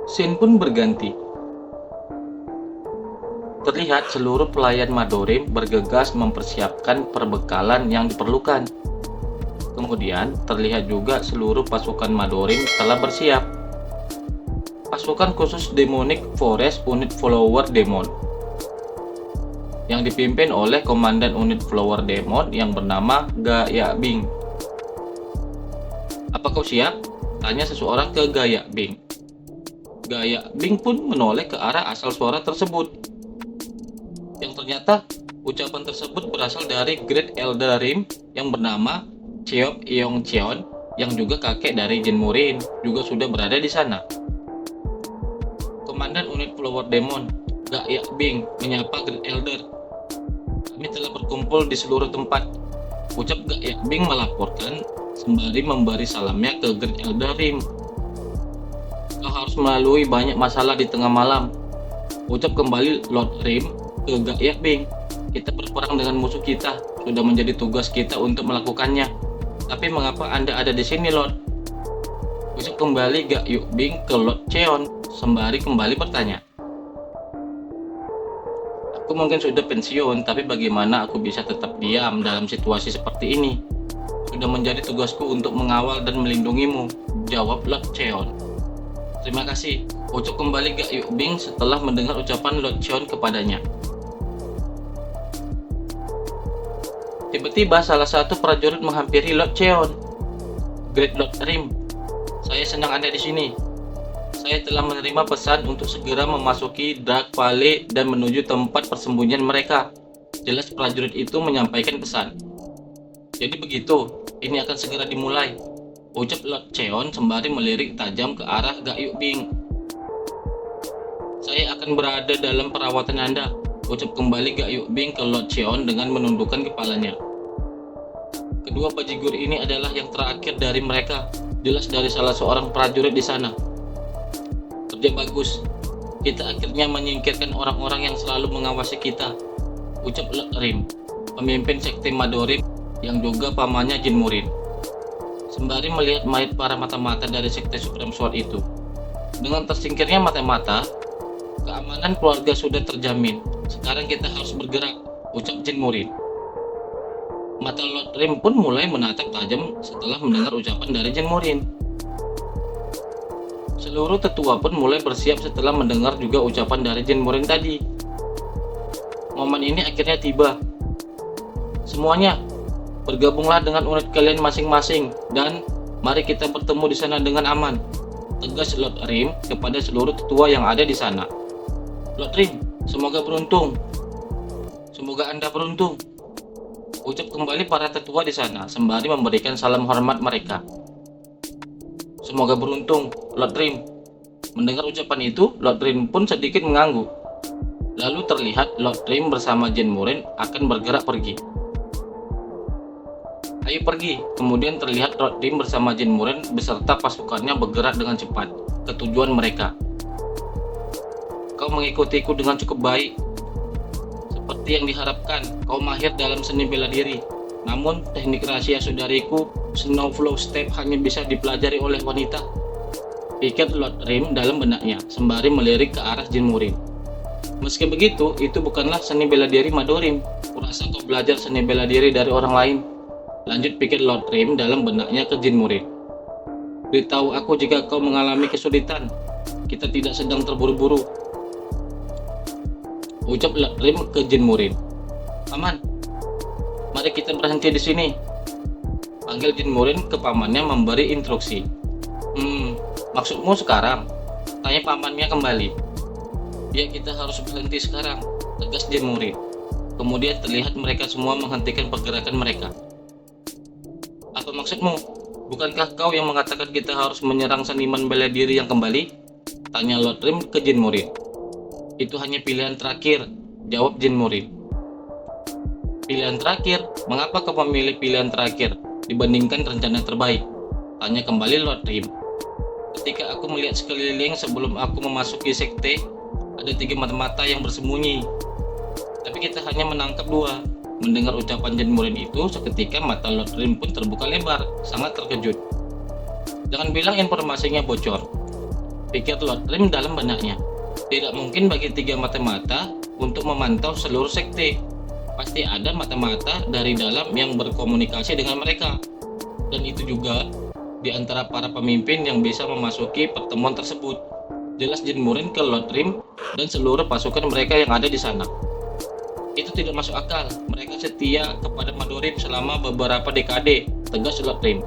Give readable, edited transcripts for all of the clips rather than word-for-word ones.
Scene pun berganti. Terlihat seluruh pelayan Madorim bergegas mempersiapkan perbekalan yang diperlukan. Kemudian terlihat juga seluruh pasukan Madorim telah bersiap. Pasukan khusus Demonic Forest Unit Flower Demon yang dipimpin oleh Komandan Unit Flower Demon yang bernama Gaya Bing. "Apa kau siap?" tanya seseorang ke Gaya Bing. Gaya Bing pun menoleh ke arah asal suara tersebut. Yang ternyata ucapan tersebut berasal dari Great Elder Rim yang bernama Cheop Yong Cheon, yang juga kakek dari Jin Murin, juga sudah berada di sana. Komandan Unit Flower Demon, Gaya Bing, menyapa Great Elder. "Kami telah berkumpul di seluruh tempat," ucap Gaya Bing melaporkan sembari memberi salamnya ke Great Elder Rim. "Kau harus melalui banyak masalah di tengah malam," ucap kembali Lord Rim ke Gaya Bing. "Kita berperang dengan musuh kita, sudah menjadi tugas kita untuk melakukannya. Tapi mengapa Anda ada di sini, Lord?" Ucap kembali Gaya Bing ke Lord Cheon sembari kembali bertanya. "Aku mungkin sudah pensiun, tapi bagaimana aku bisa tetap diam dalam situasi seperti ini? Sudah menjadi tugasku untuk mengawal dan melindungimu," jawab Lord Cheon. "Terima kasih," ucap kembali Gaya Bing setelah mendengar ucapan Lord Cheon kepadanya. Tiba-tiba salah satu prajurit menghampiri Lord Cheon. "Great Lord Rim, saya senang Anda di sini. Saya telah menerima pesan untuk segera memasuki Dark Valley dan menuju tempat persembunyian mereka." Jelas prajurit itu menyampaikan pesan. "Jadi begitu, ini akan segera dimulai," ucap Lord Cheon sembari melirik tajam ke arah Gaya Bing. "Saya akan berada dalam perawatan Anda," ucap kembali Gaya Bing ke Lord Cheon dengan menundukkan kepalanya. Kedua bajigur ini adalah yang terakhir dari mereka, jelas dari salah seorang prajurit di sana. "Kerja bagus. Kita akhirnya menyingkirkan orang-orang yang selalu mengawasi kita," ucap Lord Rim, pemimpin sekte Madorim yang juga pamannya Jin Murin, sembari melihat mayat para mata-mata dari sekte Supreme Sword itu. "Dengan tersingkirnya mata-mata, keamanan keluarga sudah terjamin. Sekarang kita harus bergerak," ucap Jin Murin. Mata Lord Rim pun mulai menatap tajam setelah mendengar ucapan dari Jin Murin. Seluruh tetua pun mulai bersiap setelah mendengar juga ucapan dari Jin Murin tadi. Momen ini akhirnya tiba. "Semuanya, bergabunglah dengan unit kalian masing-masing dan mari kita bertemu di sana dengan aman," tegas Lord Rim kepada seluruh tetua yang ada di sana. "Lord Rim, semoga beruntung." "Semoga Anda beruntung," ucap kembali para tetua di sana sembari memberikan salam hormat mereka. "Semoga beruntung, Lord Rim." Mendengar ucapan itu, Lord Rim pun sedikit mengangguk. Lalu terlihat Lord Rim bersama Jin Murin akan bergerak pergi. "Ayo pergi." Kemudian terlihat Lord Rim bersama Jin Murin beserta pasukannya bergerak dengan cepat ke tujuan mereka. "Kau mengikutiku dengan cukup baik. Seperti yang diharapkan, kau mahir dalam seni bela diri. Namun, teknik rahasia saudariku, Snow Flow Step, hanya bisa dipelajari oleh wanita," pikir Lord Rim dalam benaknya, sembari melirik ke arah Jin Murin. "Meski begitu, itu bukanlah seni bela diri Madorim. Kurasa kau belajar seni bela diri dari orang lain," lanjut pikir Lord Rim dalam benaknya ke Jin Murin. "Beritahu aku jika kau mengalami kesulitan. Kita tidak sedang terburu-buru," ucap Lord Rim ke Jin Murin. "Paman, mari kita berhenti di sini," panggil Jin Murin ke pamannya memberi instruksi. Maksudmu sekarang?" tanya pamannya kembali. "Ya, kita harus berhenti sekarang," tegas Jin Murin. Kemudian terlihat mereka semua menghentikan pergerakan mereka. "Apa maksudmu? Bukankah kau yang mengatakan kita harus menyerang seniman bela diri yang kembali?" tanya Lord Rim ke Jin Murin. "Itu hanya pilihan terakhir," jawab Jin Murin. "Pilihan terakhir? Mengapa kau memilih pilihan terakhir dibandingkan rencana terbaik?" tanya kembali Lord Rim. "Ketika aku melihat sekeliling sebelum aku memasuki sekte, ada 3 mata-mata yang bersembunyi. Tapi kita hanya menangkap 2. Mendengar ucapan Jin Murin itu, seketika mata Lord Rim pun terbuka lebar, sangat terkejut. "Jangan bilang informasinya bocor," Pikir Lord Rim dalam benaknya. Tidak mungkin bagi 3 mata-mata untuk memantau seluruh sekte. Pasti ada mata-mata dari dalam yang berkomunikasi dengan mereka. Dan itu juga di antara para pemimpin yang bisa memasuki pertemuan tersebut. Jelas Jin Murin ke Lord Rim dan seluruh pasukan mereka yang ada di sana. Itu tidak masuk akal. Mereka setia kepada Madorim selama beberapa dekade, tegas Lord Rim.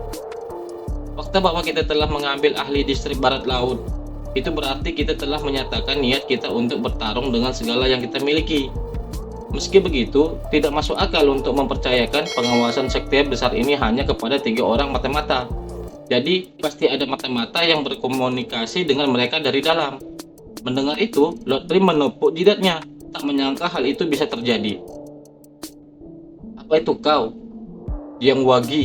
Fakta bahwa kita telah mengambil ahli distrik barat laut, itu berarti kita telah menyatakan niat kita untuk bertarung dengan segala yang kita miliki. Meski begitu, tidak masuk akal untuk mempercayakan pengawasan sekte besar ini hanya kepada 3 orang mata-mata. Jadi, pasti ada mata-mata yang berkomunikasi dengan mereka dari dalam. Mendengar itu, Lord Rim menepuk jidatnya. Tak menyangka hal itu bisa terjadi. Apa itu kau? Yang Wagi,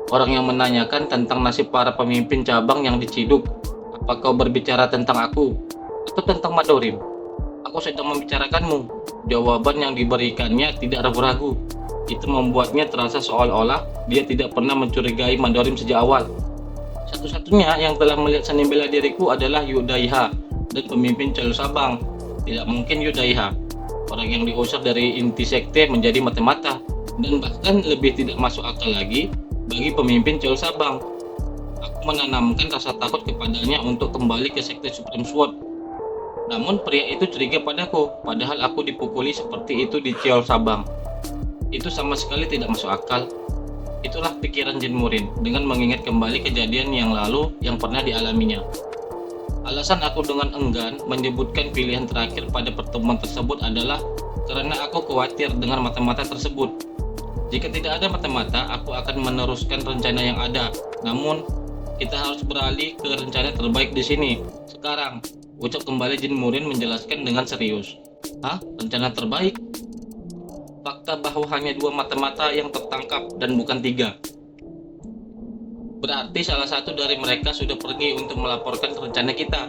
orang yang menanyakan tentang nasib para pemimpin cabang yang diciduk. Apa kau berbicara tentang aku? Atau tentang Madorim? Aku sedang membicarakanmu. Jawaban yang diberikannya tidak ragu-ragu. Itu membuatnya terasa seolah-olah dia tidak pernah mencurigai Madorim sejak awal. Satu-satunya yang telah melihat seni bela diriku adalah Yudaiha dan pemimpin Celu Sabang. Tidak mungkin Yudaiha, orang yang diusir dari inti sekte, menjadi mata-mata. Dan bahkan lebih tidak masuk akal lagi bagi pemimpin Celu Sabang. Aku menanamkan rasa takut kepadanya untuk kembali ke sekte Supreme Sword. Namun pria itu curiga padaku, padahal aku dipukuli seperti itu di Celu Sabang. Itu sama sekali tidak masuk akal. Itulah pikiran Jin Murin dengan mengingat kembali kejadian yang lalu yang pernah dialaminya. Alasan aku dengan enggan menyebutkan pilihan terakhir pada pertemuan tersebut adalah karena aku khawatir dengan mata-mata tersebut. Jika tidak ada mata-mata, aku akan meneruskan rencana yang ada. Namun, kita harus beralih ke rencana terbaik di sini. Sekarang, ucap kembali Jin Murin menjelaskan dengan serius. Hah? Rencana terbaik? Fakta bahwa hanya 2 mata-mata yang tertangkap dan bukan 3. Berarti salah satu dari mereka sudah pergi untuk melaporkan rencana kita.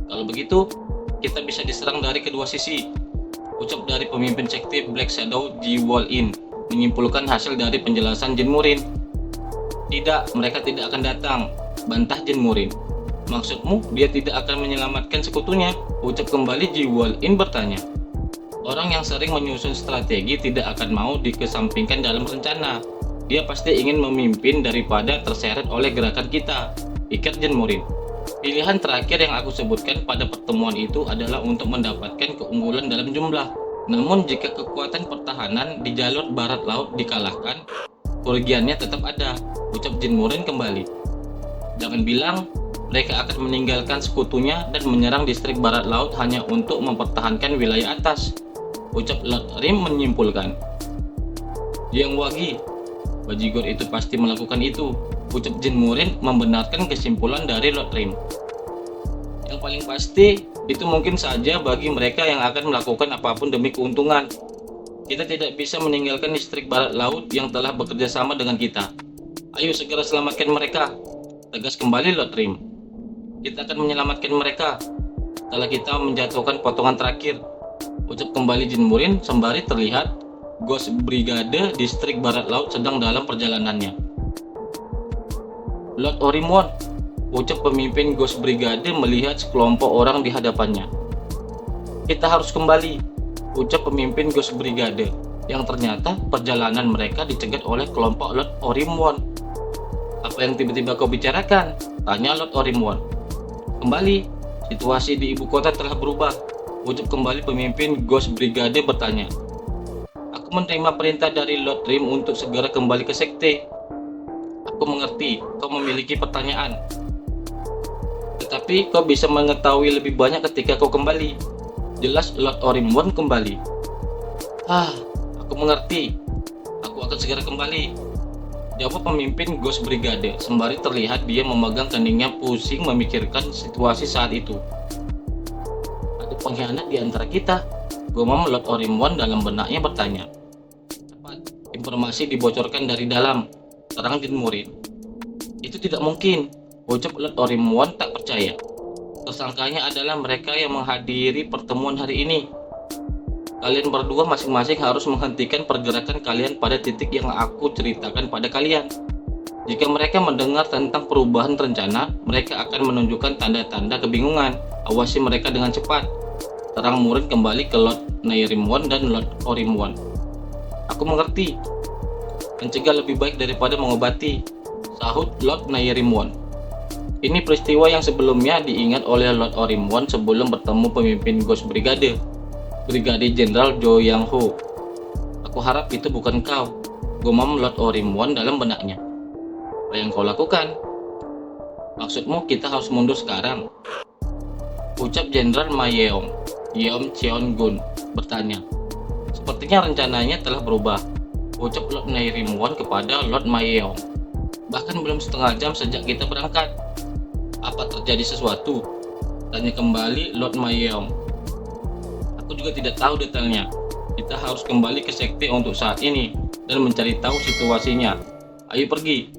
Kalau begitu, kita bisa diserang dari kedua sisi. Ucap dari pemimpin sekte Black Shadow Ji Wall-in menyimpulkan hasil dari penjelasan Jin Murin. Tidak, mereka tidak akan datang, bantah Jin Murin. Maksudmu dia tidak akan menyelamatkan sekutunya? Ucap kembali Ji Wall-in bertanya. Orang yang sering menyusun strategi tidak akan mau dikesampingkan dalam rencana. Dia pasti ingin memimpin daripada terseret oleh gerakan kita, pikir Jin Murin. Pilihan terakhir yang aku sebutkan pada pertemuan itu adalah untuk mendapatkan keunggulan dalam jumlah. Namun jika kekuatan pertahanan di jalur barat laut dikalahkan, kerugiannya tetap ada, ucap Jin Murin kembali. Jangan bilang mereka akan meninggalkan sekutunya dan menyerang distrik barat laut hanya untuk mempertahankan wilayah atas, ucap Lord Rim menyimpulkan. Yang Wagi, Bajigor itu pasti melakukan itu, ucap Jin Murin membenarkan kesimpulan dari Lord Rim. Yang paling pasti, itu mungkin saja bagi mereka yang akan melakukan apapun demi keuntungan. Kita tidak bisa meninggalkan distrik barat laut yang telah bekerja sama dengan kita. Ayo segera selamatkan mereka, tegas kembali Lord Rim. Kita akan menyelamatkan mereka setelah kita menjatuhkan potongan terakhir, ucap kembali Jin Murin sembari terlihat Ghost Brigade distrik barat laut sedang dalam perjalanannya. Lord Orimwon, ucap pemimpin Ghost Brigade melihat sekelompok orang di hadapannya. Kita harus kembali, ucap pemimpin Ghost Brigade, yang ternyata perjalanan mereka dicegat oleh kelompok Lord Orimwon. Apa yang tiba-tiba kau bicarakan? Tanya Lord Orimwon. Kembali, situasi di ibu kota telah berubah, ucap kembali pemimpin Ghost Brigade bertanya. Aku menerima perintah dari Lord Rim untuk segera kembali ke sekte. Aku mengerti, kau memiliki pertanyaan. Tetapi kau bisa mengetahui lebih banyak ketika kau kembali. Jelas Lord Orimwon kembali. Aku mengerti. Aku akan segera kembali, jawab pemimpin Ghost Brigade sembari terlihat dia memegang keningnya pusing memikirkan situasi saat itu. Ada pengkhianat di antara kita, gumam Lord Orimwon dalam benaknya bertanya. Cepat, informasi dibocorkan dari dalam, terang Jin Murin. Itu tidak mungkin, ucap Lord Orimwon tak percaya. Tersangkanya adalah mereka yang menghadiri pertemuan hari ini. Kalian berdua masing-masing harus menghentikan pergerakan kalian pada titik yang aku ceritakan pada kalian. Jika mereka mendengar tentang perubahan rencana, mereka akan menunjukkan tanda-tanda kebingungan. Awasi mereka dengan cepat. Terang Murin kembali ke Lord Nairimwon dan Lord Orimwon. Aku mengerti. Mencegah lebih baik daripada mengobati, sahut Lord Nairimwon. Ini peristiwa yang sebelumnya diingat oleh Lord Orimwon sebelum bertemu pemimpin Ghost Brigade, Brigade Jenderal Jo Yang Ho. Aku harap itu bukan kau, gumam Lord Orimwon dalam benaknya. Apa yang kau lakukan? Maksudmu kita harus mundur sekarang? Ucap Jenderal Ma Yeong. Yeom Cheon Gun bertanya. Sepertinya rencananya telah berubah, ucap Lord Nairimwon kepada Lord Ma Yeong. Bahkan belum setengah jam sejak kita berangkat. Apa terjadi sesuatu? Tanya kembali Lord Ma Yeong. Aku juga tidak tahu detailnya. Kita harus kembali ke sekte untuk saat ini dan mencari tahu situasinya. Ayo pergi,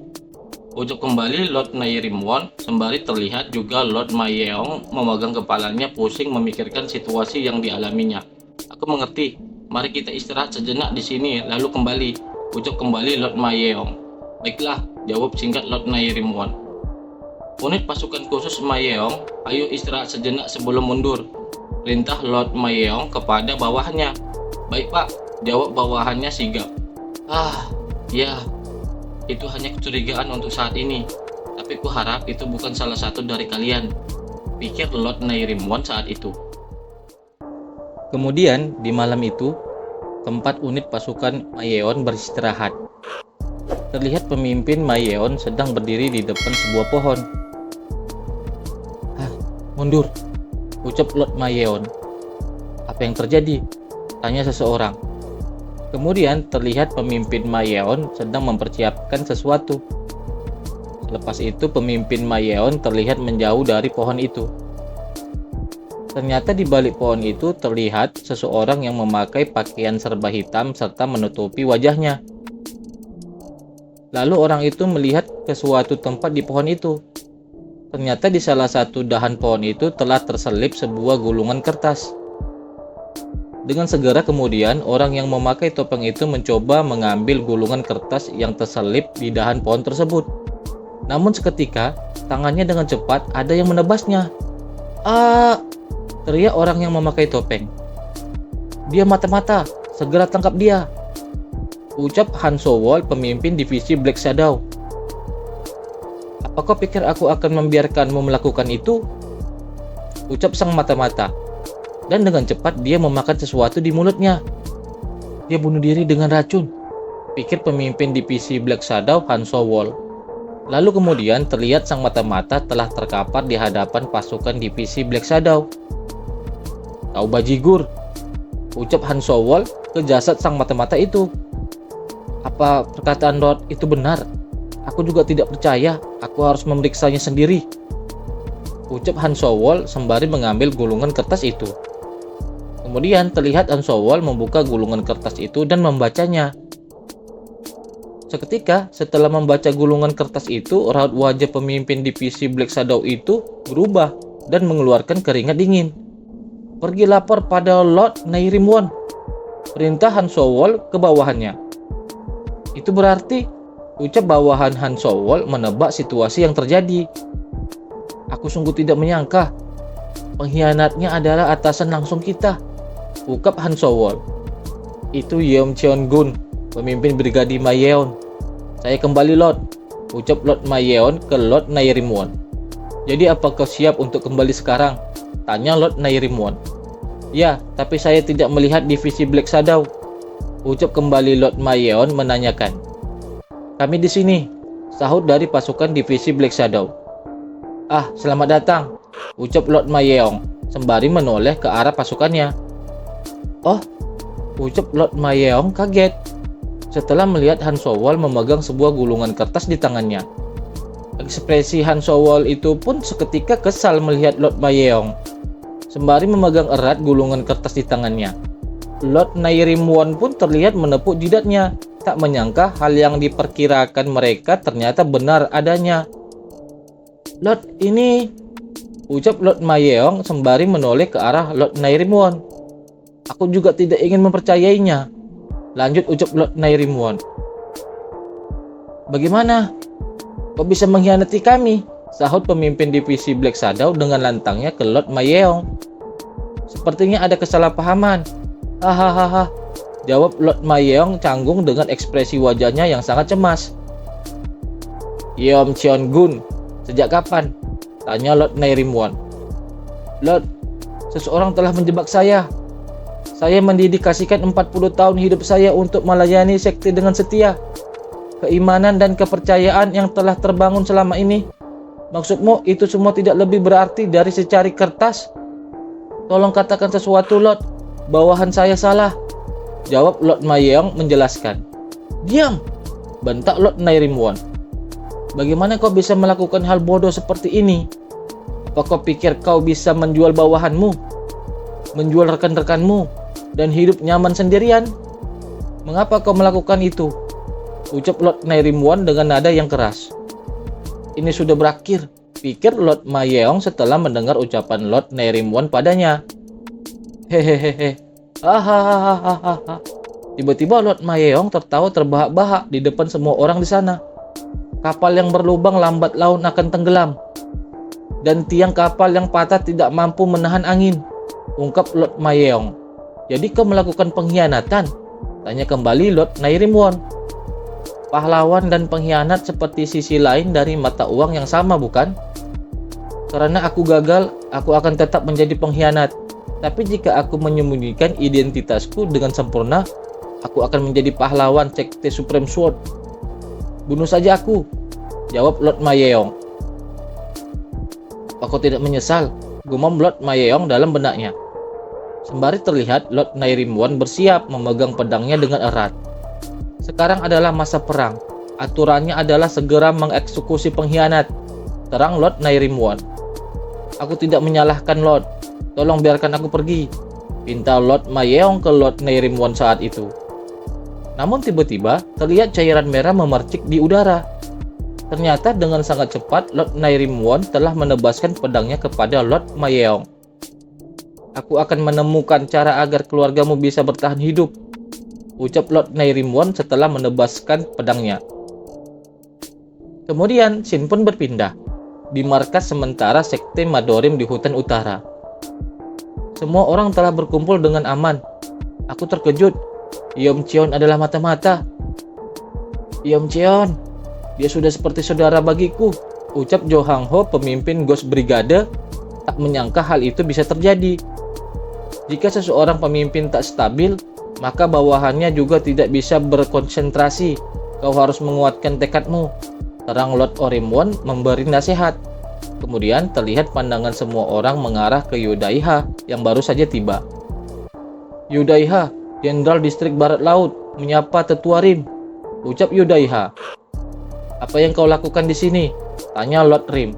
ucap kembali Lord Nairimwon sembari terlihat juga Lord Ma Yeong memegang kepalanya pusing memikirkan situasi yang dialaminya. Aku mengerti. Mari kita istirahat sejenak di sini lalu kembali, ucap kembali Lord Ma Yeong. Baiklah, jawab singkat Lord Nairimwon. Unit pasukan khusus Ma Yeong, ayo istirahat sejenak sebelum mundur, perintah Lord Ma Yeong kepada bawahannya. Baik pak, jawab bawahannya sigap. Ya, itu hanya kecurigaan untuk saat ini, tapi ku harap itu bukan salah satu dari kalian, pikir Lord Nairimwon saat itu. Kemudian di malam itu, tempat unit pasukan Ma Yeon beristirahat. Terlihat pemimpin Ma Yeon sedang berdiri di depan sebuah pohon. Mundur, ucap Lord Ma Yeon. Apa yang terjadi? Tanya seseorang. Kemudian terlihat pemimpin Ma Yeon sedang mempersiapkan sesuatu. Lepas itu pemimpin Ma Yeon terlihat menjauh dari pohon itu. Ternyata di balik pohon itu terlihat seseorang yang memakai pakaian serba hitam serta menutupi wajahnya. Lalu orang itu melihat ke suatu tempat di pohon itu. Ternyata di salah satu dahan pohon itu telah terselip sebuah gulungan kertas. Dengan segera kemudian orang yang memakai topeng itu mencoba mengambil gulungan kertas yang terselip di dahan pohon tersebut. Namun seketika tangannya dengan cepat ada yang menebasnya. Teriak orang yang memakai topeng. Dia mata-mata, segera tangkap dia, ucap Han So-wol, pemimpin divisi Black Shadow. Apa kau pikir aku akan membiarkanmu melakukan itu? Ucap sang mata-mata. Dan dengan cepat dia memakan sesuatu di mulutnya. Dia bunuh diri dengan racun, pikir pemimpin divisi Black Shadow Han So-wol. Lalu kemudian terlihat sang mata-mata telah terkapar di hadapan pasukan divisi Black Shadow. Kau bajigur, ucap Han So-wol ke jasad sang mata-mata itu. Apa perkataan Lord itu benar? Aku juga tidak percaya, aku harus memeriksanya sendiri, ucap Han So-wol sembari mengambil gulungan kertas itu. Kemudian terlihat Han So-wol membuka gulungan kertas itu dan membacanya. Seketika setelah membaca gulungan kertas itu, raut wajah pemimpin divisi Black Shadow itu berubah dan mengeluarkan keringat dingin. Pergi lapor pada Lord Nairimwon, perintah Han So-wol ke bawahannya. Itu berarti, ucap bawahan Han So-wol menebak situasi yang terjadi. Aku sungguh tidak menyangka, pengkhianatnya adalah atasan langsung kita, ungkap Han So-wol. Itu Yeom Cheon Gun, pemimpin Brigade Ma Yeon. Saya kembali Lord, ucap Lord Ma Yeon ke Lord Nairimwon. Jadi apa kau siap untuk kembali sekarang? Tanya Lord Nairimwon. Ya, tapi saya tidak melihat divisi Black Shadow, ucap kembali Lord Ma Yeon menanyakan. Kami di sini, sahut dari pasukan divisi Black Shadow. Selamat datang, ucap Lord Ma Yeon sembari menoleh ke arah pasukannya. Oh, ucap Lord Ma Yeon kaget setelah melihat Han So-wol memegang sebuah gulungan kertas di tangannya. Ekspresi Han So-wol itu pun seketika kesal melihat Lord Ma Yeon sembari memegang erat gulungan kertas di tangannya. Lord Nairimwon pun terlihat menepuk jidatnya, tak menyangka hal yang diperkirakan mereka ternyata benar adanya. Lord, ini, ucap Lord Ma Yeon sembari menoleh ke arah Lord Nairimwon. Aku juga tidak ingin mempercayainya, lanjut ucap Lord Nairimwon. Bagaimana? Kau bisa mengkhianati kami, sahut pemimpin divisi Black Shadow dengan lantangnya ke Lord Mayeong. Sepertinya ada kesalahpahaman. Hahaha, jawab Lord Mayeong canggung dengan ekspresi wajahnya yang sangat cemas. Yeom Cheon Gun, sejak kapan? Tanya Lord Nairimwon. Lord, seseorang telah menjebak saya. Saya mendedikasikan 40 tahun hidup saya untuk melayani sekte dengan setia. Keimanan dan kepercayaan yang telah terbangun selama ini. Maksudmu itu semua tidak lebih berarti dari secari kertas? Tolong katakan sesuatu, Lord. Bawahan saya salah. Jawab Lord Mayeong menjelaskan. Diam, bentak Lord Nairimwon. Bagaimana kau bisa melakukan hal bodoh seperti ini? Apa kau pikir kau bisa menjual bawahanmu? Menjual rekan-rekanmu? Dan hidup nyaman sendirian? Mengapa kau melakukan itu? Ucap Lord Nairimwon dengan nada yang keras. Ini sudah berakhir, pikir Lord Mayeong setelah mendengar ucapan Lord Nairimwon padanya. Hehehehe. Hahaha. Tiba-tiba Lord Mayeong tertawa terbahak-bahak di depan semua orang di sana. Kapal yang berlubang lambat laun akan tenggelam. Dan tiang kapal yang patah tidak mampu menahan angin, ungkap Lord Mayeong. Jadi kau melakukan pengkhianatan? Tanya kembali Lord Nairimwon. Pahlawan dan pengkhianat seperti sisi lain dari mata uang yang sama, bukan? Karena aku gagal, aku akan tetap menjadi pengkhianat. Tapi jika aku menyembunyikan identitasku dengan sempurna, aku akan menjadi pahlawan sekte Supreme Sword. Bunuh saja aku, jawab Lord Mayeong. Aku tidak menyesal, gumam Lord Mayeong dalam benaknya. Sembari terlihat Lord Nairimwon bersiap memegang pedangnya dengan erat. Sekarang adalah masa perang. Aturannya adalah segera mengeksekusi pengkhianat, terang Lord Nairimwon. Aku tidak menyalahkan Lord. Tolong biarkan aku pergi, pinta Lord Mayeong ke Lord Nairimwon saat itu. Namun tiba-tiba terlihat cairan merah memercik di udara. Ternyata dengan sangat cepat Lord Nairimwon telah menebaskan pedangnya kepada Lord Mayeong. Aku akan menemukan cara agar keluargamu bisa bertahan hidup, ucap Lord Nairimwon setelah menebaskan pedangnya. Kemudian scene pun berpindah di markas sementara sekte Madorim di hutan utara. Semua orang telah berkumpul dengan aman. Aku terkejut. Yeom Cheon adalah mata-mata. Yeom Cheon, dia sudah seperti saudara bagiku, ucap Jo Hang Ho, pemimpin Ghost Brigade, tak menyangka hal itu bisa terjadi. Jika seseorang pemimpin tak stabil, maka bawahannya juga tidak bisa berkonsentrasi. Kau harus menguatkan tekadmu, terang Lord Orimwon memberi nasihat. Kemudian terlihat pandangan semua orang mengarah ke Yudaiha yang baru saja tiba. Yudaiha, Jenderal Distrik Barat Laut, menyapa Tetua Rim, ucap Yudaiha. Apa yang kau lakukan di sini? Tanya Lord Rim.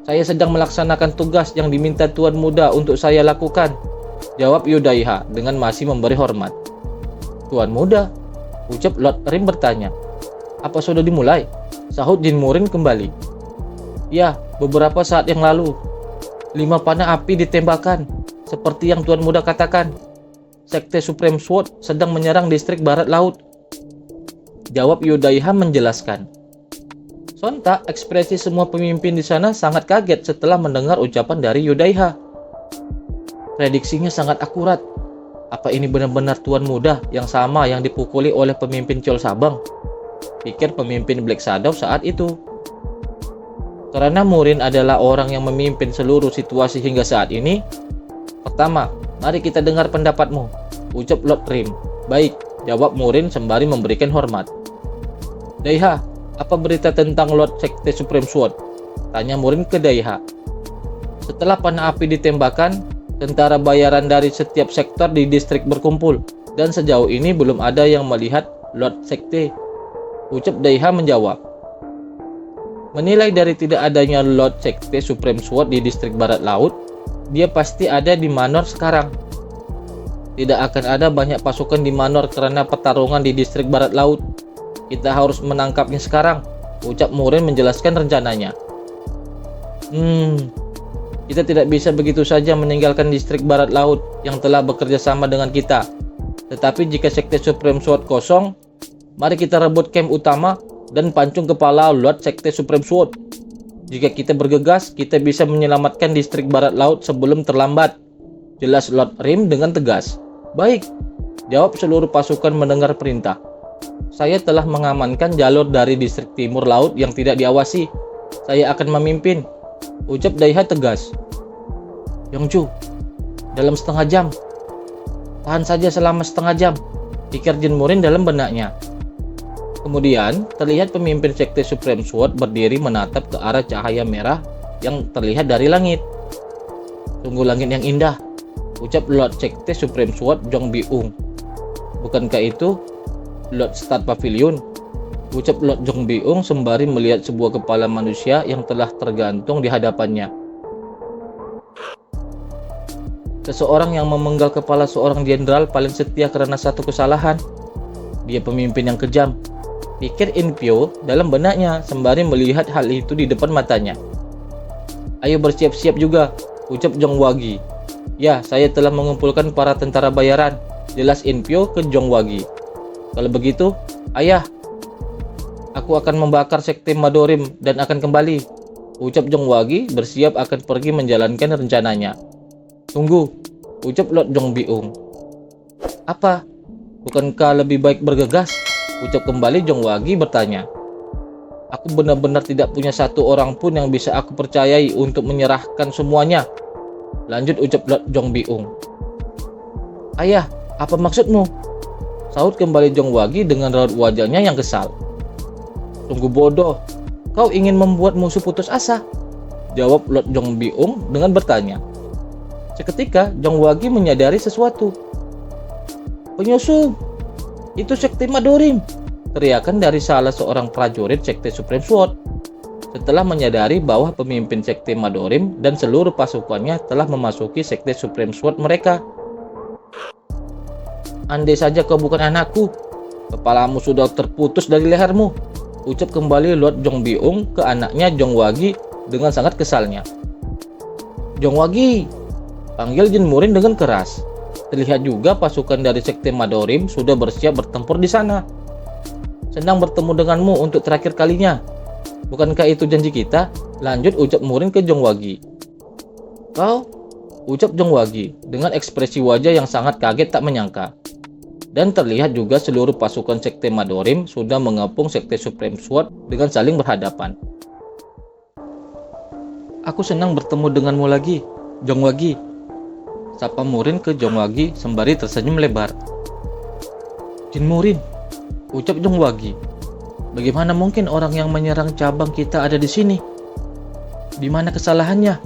Saya sedang melaksanakan tugas yang diminta Tuan Muda untuk saya lakukan, jawab Yudaiha dengan masih memberi hormat. Tuan Muda? Ucap Lord Rim bertanya. Apa sudah dimulai? Sahut Jin Murin kembali. Ya, beberapa saat yang lalu. 5 panah api ditembakkan, seperti yang Tuan Muda katakan. Sekte Supreme Sword sedang menyerang distrik Barat Laut, jawab Yudaiha menjelaskan. Sontak ekspresi semua pemimpin di sana sangat kaget setelah mendengar ucapan dari Yudaiha. Prediksinya sangat akurat. Apa ini benar-benar Tuan Muda yang sama yang dipukuli oleh pemimpin Chol Sabang? Pikir pemimpin Black Shadow saat itu. Karena Murin adalah orang yang memimpin seluruh situasi hingga saat ini. Pertama, mari kita dengar pendapatmu, ucap Lord Rim. Baik, jawab Murin sembari memberikan hormat. Daiha, apa berita tentang Lord Sekte Supreme Sword? Tanya Murin ke Daiha. Setelah panah api ditembakkan, tentara bayaran dari setiap sektor di distrik berkumpul, dan sejauh ini belum ada yang melihat Lord Sekte, ucap Daiha menjawab. Menilai dari tidak adanya Lord Sekte Supreme Sword di distrik Barat Laut, dia pasti ada di Manor sekarang. Tidak akan ada banyak pasukan di Manor karena pertarungan di distrik Barat Laut. Kita harus menangkapnya sekarang, ucap Murin menjelaskan rencananya. Kita tidak bisa begitu saja meninggalkan distrik Barat Laut yang telah bekerja sama dengan kita. Tetapi jika Sekte Supreme Sword kosong, mari kita rebut camp utama dan pancung kepala Lord Sekte Supreme Sword. Jika kita bergegas, kita bisa menyelamatkan distrik barat laut sebelum terlambat. Jelas Lord Rim dengan tegas. Baik, jawab seluruh pasukan mendengar perintah. Saya telah mengamankan jalur dari distrik timur laut yang tidak diawasi. Saya akan memimpin, ucap Daiha tegas. Yongju, dalam setengah jam. Tahan saja selama setengah jam, pikir Jin Murin dalam benaknya. Kemudian, terlihat pemimpin Sekte Supreme Sword berdiri menatap ke arah cahaya merah yang terlihat dari langit. Sungguh langit yang indah, ucap Lord Sekte Supreme Sword Jong Bi-ung. Bukankah itu Lord Start Pavilion? Ucap Lord Jong Bi-ung sembari melihat sebuah kepala manusia yang telah tergantung di hadapannya. Seseorang yang memenggal kepala seorang jenderal paling setia karena satu kesalahan. Dia pemimpin yang kejam, pikir In Pyo dalam benaknya sembari melihat hal itu di depan matanya. Ayo bersiap-siap juga, ucap Jong Wagi. Ya, saya telah mengumpulkan para tentara bayaran, jelas In Pyo ke Jong Wagi. Kalau begitu, ayah, aku akan membakar Sekte Madorim dan akan kembali, ucap Jong Wagi bersiap akan pergi menjalankan rencananya. Tunggu, ucap Lord Jong Bi-ung. Apa? Bukankah lebih baik bergegas? Ucap kembali Jong Wagi bertanya. Aku benar-benar tidak punya satu orang pun yang bisa aku percayai untuk menyerahkan semuanya. Lanjut ucap Lord Jong Bi-ung. Ayah, apa maksudmu? Sahut kembali Jong Wagi dengan raut wajahnya yang kesal. Sungguh bodoh, kau ingin membuat musuh putus asa? Jawab Lord Jong Bi-ung dengan bertanya. Seketika Jong Wagi menyadari sesuatu. Penyusup, itu Sekte Madorim, teriakan dari salah seorang prajurit Sekte Supreme Sword. Setelah menyadari bahwa pemimpin Sekte Madorim dan seluruh pasukannya telah memasuki Sekte Supreme Sword mereka. Andai saja kau bukan anakku, kepalamu sudah terputus dari lehermu, ucap kembali Lord Jong Bi-ung ke anaknya Jong Wagi dengan sangat kesalnya. Jong Wagi, panggil Jin Murin dengan keras. Terlihat juga pasukan dari Sekte Madorim sudah bersiap bertempur di sana. Senang bertemu denganmu untuk terakhir kalinya. Bukankah itu janji kita? Lanjut ucap Murin ke Jong Wagi. Kau? Ucap Jong Wagi dengan ekspresi wajah yang sangat kaget tak menyangka. Dan terlihat juga seluruh pasukan Sekte Madorim sudah mengepung Sekte Supreme Sword dengan saling berhadapan. Aku senang bertemu denganmu lagi, Jong Wagi. Sapa Murin ke Jong Wagi sembari tersenyum lebar. Jin Murin, ucap Jong Wagi. Bagaimana mungkin orang yang menyerang cabang kita ada di sini? Di mana kesalahannya?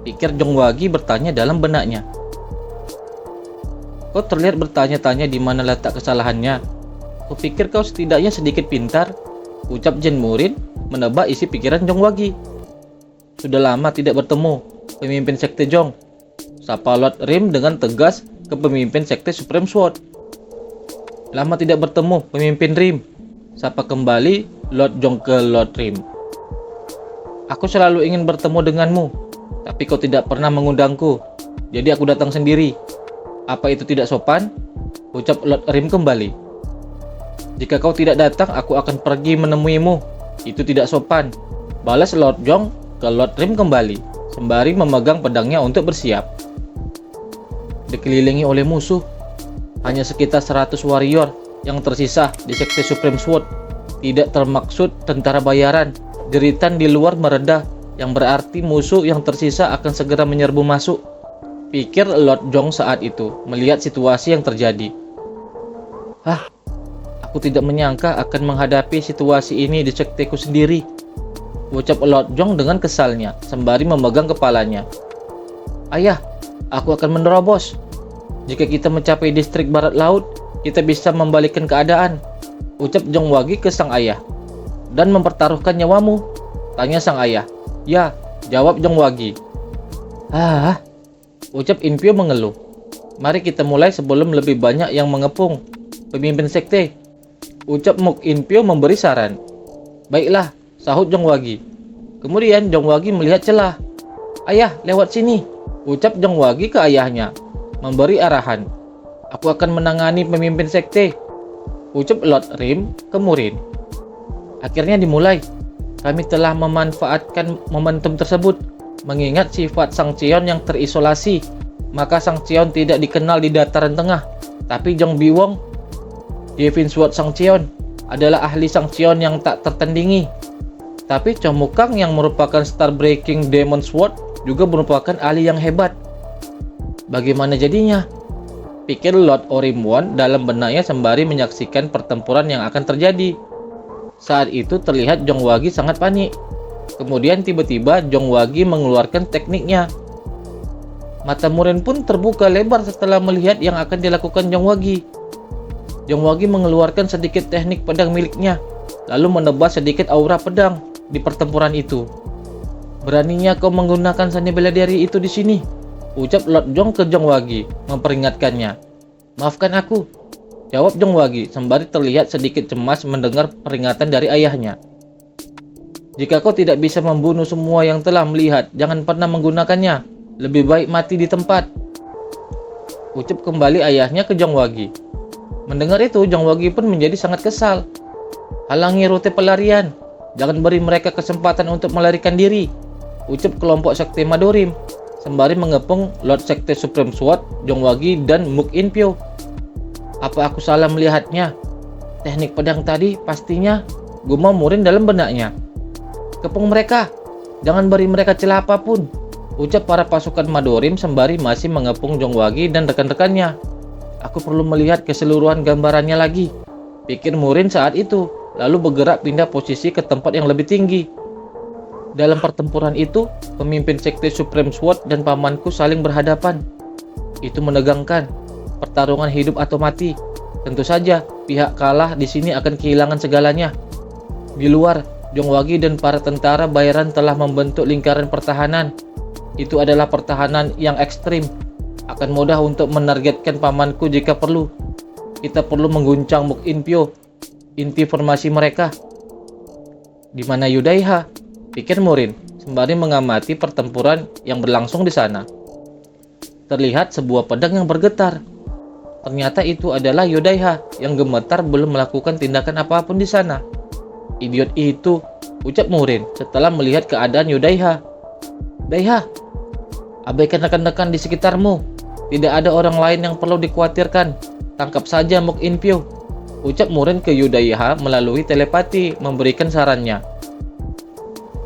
Pikir Jong Wagi bertanya dalam benaknya. Kau terlihat bertanya-tanya di mana letak kesalahannya. Kupikir kau setidaknya sedikit pintar, ucap Jin Murin menebak isi pikiran Jong Wagi. Sudah lama tidak bertemu, pemimpin Sekte Jong. Sapa Lord Rim dengan tegas ke pemimpin Sekte Supreme Sword. Lama tidak bertemu, pemimpin Rim. Sapa kembali Lord Jong ke Lord Rim. Aku selalu ingin bertemu denganmu, tapi kau tidak pernah mengundangku. Jadi aku datang sendiri. Apa itu tidak sopan? Ucap Lord Rim kembali. Jika kau tidak datang, aku akan pergi menemuimu. Itu tidak sopan. Balas Lord Jong ke Lord Rim kembali, sembari memegang pedangnya untuk bersiap. Dikelilingi oleh musuh, hanya sekitar 100 warrior yang tersisa di Sekte Supreme Sword. Tidak termaksud tentara bayaran. Jeritan di luar mereda, yang berarti musuh yang tersisa akan segera menyerbu masuk. Pikir Lord Jong saat itu melihat situasi yang terjadi. Aku tidak menyangka akan menghadapi situasi ini di sekteku sendiri, ucap Lord Jong dengan kesalnya sembari memegang kepalanya. Ayah, aku akan menerobos. Jika kita mencapai distrik barat laut, kita bisa membalikkan keadaan, ucap Jong Wagi ke sang ayah. Dan mempertaruhkan nyawamu? Tanya sang ayah. Ya, jawab Jong Wagi. Ucap In Pyo mengeluh. Mari kita mulai sebelum lebih banyak yang mengepung, pemimpin sekte, ucap Mok In Pyo memberi saran. Baiklah, sahut Jong Wagi. Kemudian Jong Wagi melihat celah. Ayah, lewat sini, ucap Jong Wagi ke ayahnya, memberi arahan. Aku akan menangani pemimpin sekte, ucap Lord Rim ke Murin. Akhirnya dimulai. Kami telah memanfaatkan momentum tersebut. Mengingat sifat Sang Cheon yang terisolasi, maka Sang Cheon tidak dikenal di dataran tengah. Tapi Jong Biwong, Divine Sword Sang Cheon, adalah ahli Sang Cheon yang tak tertandingi. Tapi Cho Mukang yang merupakan Star Breaking Demon Sword juga merupakan ahli yang hebat. Bagaimana jadinya? Pikir Lord Orimwon dalam benaknya sembari menyaksikan pertempuran yang akan terjadi. Saat itu terlihat Jong Wagi sangat panik. Kemudian tiba-tiba Jong Wagi mengeluarkan tekniknya. Mata Murin pun terbuka lebar setelah melihat yang akan dilakukan Jong Wagi. Jong Wagi mengeluarkan sedikit teknik pedang miliknya, lalu menebas sedikit aura pedang di pertempuran itu. Beraninya kau menggunakan seni bela diri itu di sini, ucap Lord Jong ke Jong Wagi, memperingatkannya. Maafkan aku, jawab Jong Wagi sembari terlihat sedikit cemas mendengar peringatan dari ayahnya. Jika kau tidak bisa membunuh semua yang telah melihat, jangan pernah menggunakannya. Lebih baik mati di tempat, ucap kembali ayahnya ke Jong Wagi. Mendengar itu, Jong Wagi pun menjadi sangat kesal. Halangi rute pelarian, jangan beri mereka kesempatan untuk melarikan diri, ucap kelompok sekte Madorim sembari mengepung Lord Sekte Supreme Sword, Jong Wagi dan Muk In Pyo. Apa aku salah melihatnya? Teknik pedang tadi pastinya, gumam Murin dalam benaknya. Kepung mereka, jangan beri mereka celah apapun, ucap para pasukan Madorim sembari masih mengepung Jong Wagi dan rekan-rekannya. Aku perlu melihat keseluruhan gambarannya lagi, pikir Murin saat itu, lalu bergerak pindah posisi ke tempat yang lebih tinggi. Dalam pertempuran itu, pemimpin Sekte Supreme Sword dan pamanku saling berhadapan. Itu menegangkan, pertarungan hidup atau mati. Tentu saja, pihak kalah di sini akan kehilangan segalanya. Di luar, Jong Wagi dan para tentara bayaran telah membentuk lingkaran pertahanan. Itu adalah pertahanan yang ekstrim. Akan mudah untuk menargetkan pamanku jika perlu. Kita perlu mengguncang Muk In Pyo, inti formasi mereka. Di mana Yudaiha? Pikir Murin sembari mengamati pertempuran yang berlangsung di sana. Terlihat sebuah pedang yang bergetar. Ternyata itu adalah Yudaiha yang gemetar belum melakukan tindakan apapun di sana. Idiot itu, ucap Murin setelah melihat keadaan Yudaiha. Daiha, abaikan rekan-rekan di sekitarmu. Tidak ada orang lain yang perlu dikhawatirkan. Tangkap saja Muk In Pyo, ucap Murin ke Yudaiha melalui telepati memberikan sarannya.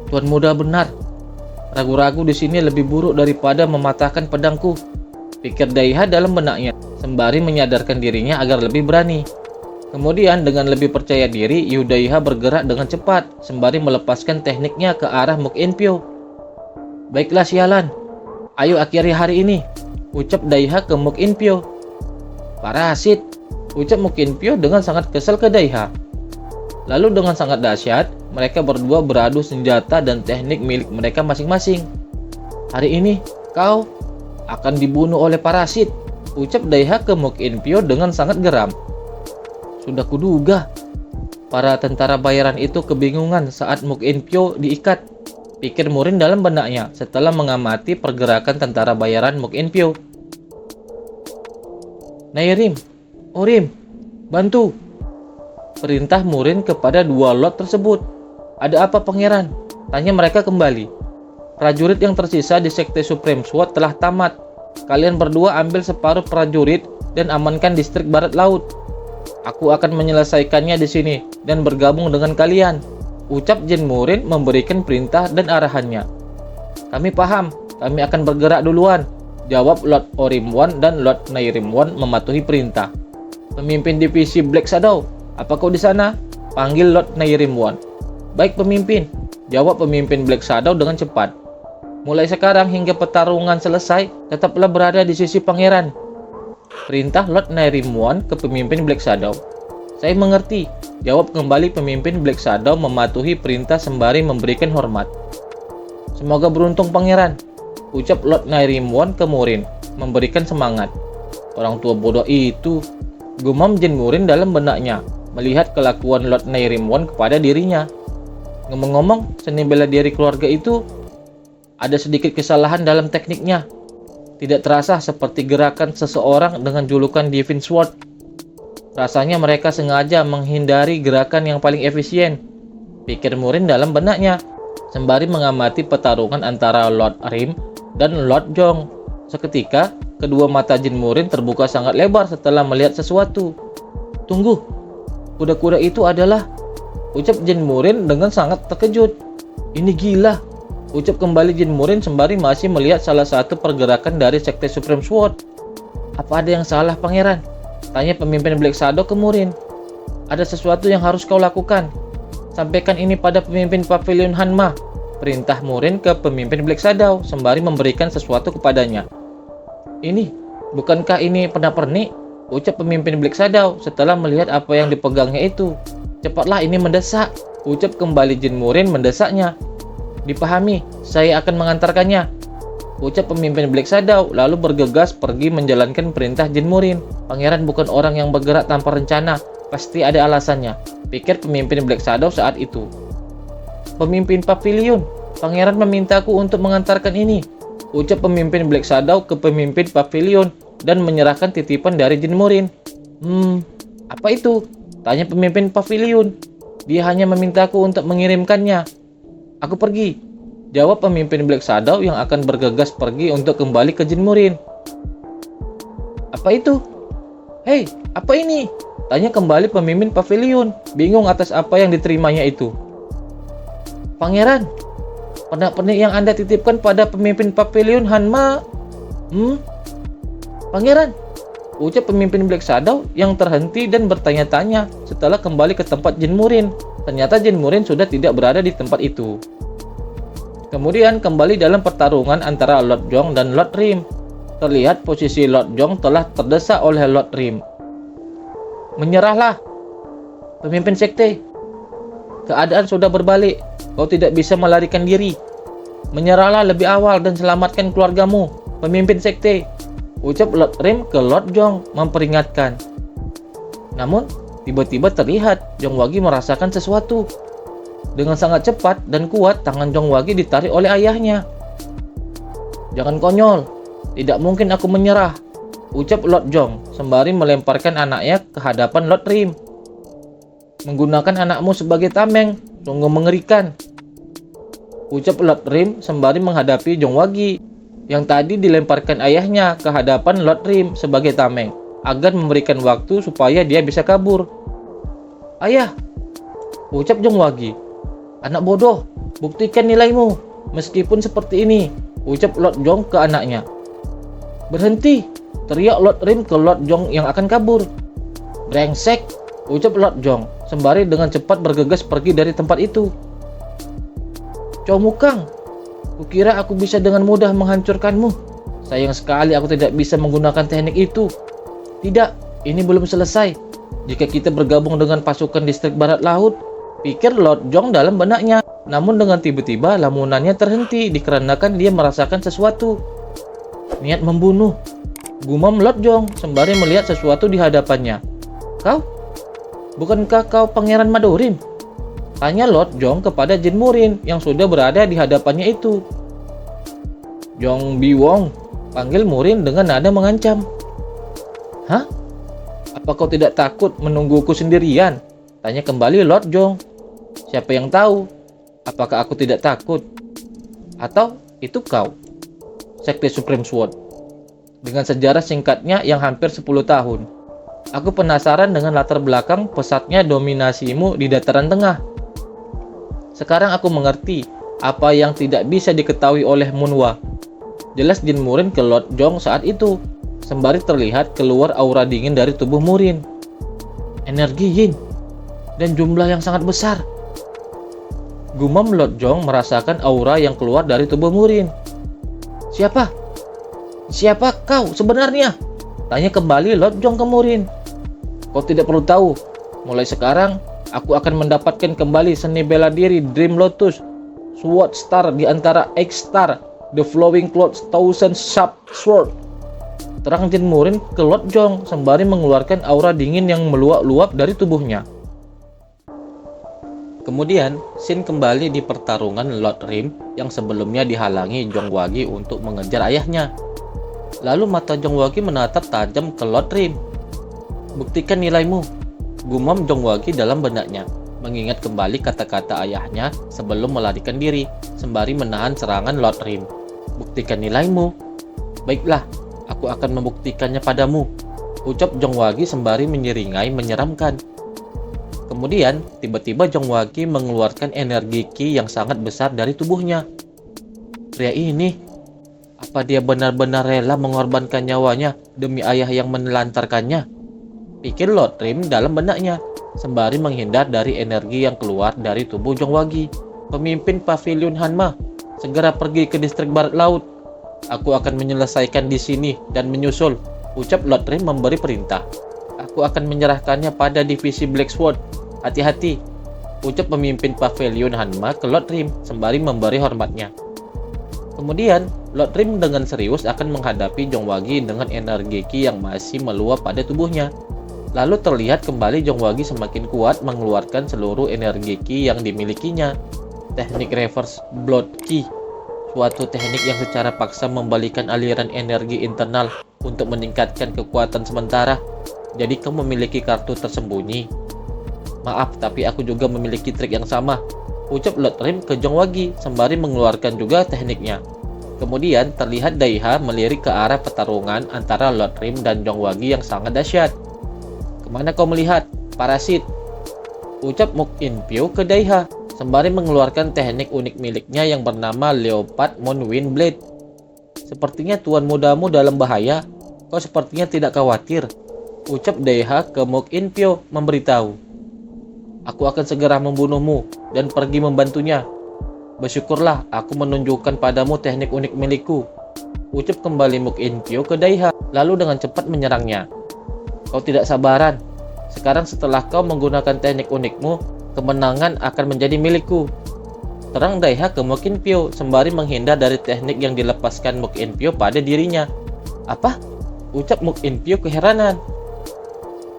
Tuan muda benar. Ragu-ragu di sini lebih buruk daripada mematahkan pedangku, pikir Daiha dalam benaknya sembari menyadarkan dirinya agar lebih berani. Kemudian dengan lebih percaya diri, Yudaiha bergerak dengan cepat sembari melepaskan tekniknya ke arah Muk In Pyo. Baiklah sialan, ayo akhiri hari ini, ucap Daiha ke Muk In Pyo. Parasit, ucap Muk In Pyo dengan sangat kesal ke Daiha. Lalu dengan sangat dahsyat, mereka berdua beradu senjata dan teknik milik mereka masing-masing. Hari ini, kau akan dibunuh oleh parasit, ucap Daiha ke Muk In Pyo dengan sangat geram. Sudah kuduga, para tentara bayaran itu kebingungan saat Muk In Pyo diikat, pikir Murin dalam benaknya setelah mengamati pergerakan tentara bayaran Muk In Pyo. Nairim, Orim, bantu, perintah Murin kepada dua lot tersebut. Ada apa pangeran? Tanya mereka kembali. Prajurit yang tersisa di Sekte Supreme Sword telah tamat. Kalian berdua ambil separuh prajurit dan amankan distrik barat laut. Aku akan menyelesaikannya di sini dan bergabung dengan kalian, ucap Jin Murin memberikan perintah dan arahannya. Kami paham, kami akan bergerak duluan, jawab Lord Orimwon dan Lord Nairimwon mematuhi perintah. Pemimpin divisi Black Shadow, apa kau di sana? Panggil Lord Nairimwon. Baik pemimpin, jawab pemimpin Black Shadow dengan cepat. Mulai sekarang hingga pertarungan selesai, tetaplah berada di sisi pangeran, perintah Lord Nairimwon ke pemimpin Black Shadow. Saya mengerti, jawab kembali pemimpin Black Shadow mematuhi perintah sembari memberikan hormat. Semoga beruntung pangeran, ucap Lord Nairimwon ke Murin, memberikan semangat. Orang tua bodoh itu, gumam Jin Murin dalam benaknya, melihat kelakuan Lord Nairimwon kepada dirinya. Ngomong-ngomong, seni bela diri keluarga itu ada sedikit kesalahan dalam tekniknya. Tidak terasa seperti gerakan seseorang dengan julukan Divine Sword. Rasanya mereka sengaja menghindari gerakan yang paling efisien, pikir Murin dalam benaknya, sembari mengamati pertarungan antara Lord Rim dan Lord Jong. Seketika, kedua mata Jin Murin terbuka sangat lebar setelah melihat sesuatu. Tunggu, kuda-kuda itu adalah... ucap Jin Murin dengan sangat terkejut. Ini gila, ucap kembali Jin Murin sembari masih melihat salah satu pergerakan dari Sekte Supreme Sword. Apa ada yang salah, Pangeran? Tanya pemimpin Black Shadow ke Murin. Ada sesuatu yang harus kau lakukan. Sampaikan ini pada pemimpin Pavilion Hanma, perintah Murin ke pemimpin Black Shadow sembari memberikan sesuatu kepadanya. Ini, bukankah ini pernak-pernik? Ucap pemimpin Black Shadow setelah melihat apa yang dipegangnya itu. Cepatlah, ini mendesak, ucap kembali Jin Murin mendesaknya. Dipahami, saya akan mengantarkannya, ucap pemimpin Black Shadow lalu bergegas pergi menjalankan perintah Jin Murin. Pangeran bukan orang yang bergerak tanpa rencana, pasti ada alasannya, pikir pemimpin Black Shadow saat itu. Pemimpin Pavilion, Pangeran memintaku untuk mengantarkan ini, ucap pemimpin Black Shadow ke pemimpin Pavilion dan menyerahkan titipan dari Jin Murin. Apa itu? Tanya pemimpin Pavilion. Dia hanya memintaku untuk mengirimkannya. Aku pergi, jawab pemimpin Black Shadow yang akan bergegas pergi untuk kembali ke Jin Murin. Apa itu? Hei, apa ini? Tanya kembali pemimpin Pavilion, bingung atas apa yang diterimanya itu. Pangeran, pernak-pernik yang Anda titipkan pada pemimpin Pavilion Hanma. Pangeran, ucap pemimpin Black Shadow yang terhenti dan bertanya-tanya setelah kembali ke tempat Jin Murin. Ternyata Jin Murin sudah tidak berada di tempat itu. Kemudian kembali dalam pertarungan antara Lord Jong dan Lord Rim. Terlihat posisi Lord Jong telah terdesak oleh Lord Rim. Menyerahlah, pemimpin sekte. Keadaan sudah berbalik. Kau tidak bisa melarikan diri. Menyerahlah lebih awal dan selamatkan keluargamu, pemimpin sekte, ucap Lord Rim ke Lord Jong memperingatkan. Namun, tiba-tiba terlihat Jong Wagi merasakan sesuatu. Dengan sangat cepat dan kuat, tangan Jong Wagi ditarik oleh ayahnya. Jangan konyol, tidak mungkin aku menyerah, ucap Lord Jong sembari melemparkan anaknya ke hadapan Lord Rim. Menggunakan anakmu sebagai tameng, sungguh mengerikan, ucap Lord Rim sembari menghadapi Jong Wagi yang tadi dilemparkan ayahnya ke hadapan Lord Rim sebagai tameng agar memberikan waktu supaya dia bisa kabur. Ayah, ucap Jong Wagi. Anak bodoh, buktikan nilaimu meskipun seperti ini, ucap Lord Jong ke anaknya. Berhenti, teriak Lord Rim ke Lord Jong yang akan kabur. Brengsek, ucap Lord Jong sembari dengan cepat bergegas pergi dari tempat itu. Chow Mukang, kukira aku bisa dengan mudah menghancurkanmu. Sayang sekali aku tidak bisa menggunakan teknik itu. Tidak, ini belum selesai. Jika kita bergabung dengan pasukan distrik barat laut, pikir Lord Jong dalam benaknya. Namun dengan tiba-tiba lamunannya terhenti dikarenakan dia merasakan sesuatu. Niat membunuh, gumam Lord Jong sembari melihat sesuatu di hadapannya. Kau? Bukankah kau Pangeran Madorim? Tanya Lord Jong kepada Jin Murin yang sudah berada di hadapannya itu. Jong Biwong, panggil Murin dengan nada mengancam. Hah? Apa kau tidak takut menungguku sendirian? Tanya kembali Lord Jong. Siapa yang tahu? Apakah aku tidak takut? Atau itu kau, Sekte Supreme Sword, dengan sejarah singkatnya yang hampir 10 tahun. Aku penasaran dengan latar belakang pesatnya dominasimu di dataran tengah. Sekarang aku mengerti apa yang tidak bisa diketahui oleh Munwa. Jelas Jin Murin ke Lord Jong saat itu, sembari terlihat keluar aura dingin dari tubuh Murin. Energi Yin dan jumlah yang sangat besar. Gumam Lord Jong merasakan aura yang keluar dari tubuh Murin. Siapa? Siapa kau sebenarnya? Tanya kembali Lord Jong ke Murin. Kau tidak perlu tahu. Mulai sekarang, aku akan mendapatkan kembali seni bela diri Dream Lotus, Sword Star di antara X Star, The Flowing Clouds Thousand Sharp Sword. Terang Jin Murin ke Lord Jong sembari mengeluarkan aura dingin yang meluap-luap dari tubuhnya. Kemudian, scene kembali di pertarungan Lord Rim yang sebelumnya dihalangi Jong Wagi untuk mengejar ayahnya. Lalu mata Jong Wagi menatap tajam ke Lord Rim. Buktikan nilaimu, gumam Jong Wagi dalam benaknya. mengingat kembali kata-kata ayahnya sebelum melarikan diri, sembari menahan serangan Lord Rim. "Buktikan nilaimu." "Baiklah, aku akan membuktikannya padamu," ucap Jongwagi sembari menyeringai menyeramkan. Kemudian, tiba-tiba Jongwagi mengeluarkan energi ki yang sangat besar dari tubuhnya. Pria ini, apa dia benar-benar rela mengorbankan nyawanya demi ayah yang menelantarkannya? Pikir Lord Rim dalam benaknya, sembari menghindar dari energi yang keluar dari tubuh Jongwagi. "Pemimpin Pavilion Hanma, segera pergi ke distrik barat laut. Aku akan menyelesaikan di sini dan menyusul," ucap Lord Rim memberi perintah. "Aku akan menyerahkannya pada divisi Blacksword. Hati-hati," ucap pemimpin Pavilion Hanma ke Lord Rim sembari memberi hormatnya. Kemudian, Lord Rim dengan serius akan menghadapi Jongwagi dengan energi ki yang masih meluap pada tubuhnya. Lalu terlihat kembali Jongwagi semakin kuat mengeluarkan seluruh energi ki yang dimilikinya. Teknik Reverse Blood Ki, suatu teknik yang secara paksa membalikan aliran energi internal untuk meningkatkan kekuatan sementara. Jadi kau memiliki kartu tersembunyi. "Maaf, tapi aku juga memiliki trik yang sama," ucap Lord Rim ke Jongwagi sembari mengeluarkan juga tekniknya. Kemudian terlihat Daiha melirik ke arah pertarungan antara Lord Rim dan Jongwagi yang sangat dahsyat. "Kemana kau melihat, parasit?" ucap Muk Inpyo ke Daiha sembari mengeluarkan teknik unik miliknya yang bernama Leopard Moon Wind Blade. "Sepertinya tuan mudamu dalam bahaya. Kau sepertinya tidak khawatir," ucap Daiha ke Muk Inpyo memberitahu. "Aku akan segera membunuhmu dan pergi membantunya. Bersyukurlah aku menunjukkan padamu teknik unik milikku," ucap kembali Muk Inpyo ke Daiha, lalu dengan cepat menyerangnya. "Kau tidak sabaran. Sekarang setelah kau menggunakan teknik unikmu, kemenangan akan menjadi milikku," terang Daiha ke Muk Inpyo sembari menghindar dari teknik yang dilepaskan Muk Inpyo pada dirinya. "Apa?" ucap Muk Inpyo keheranan.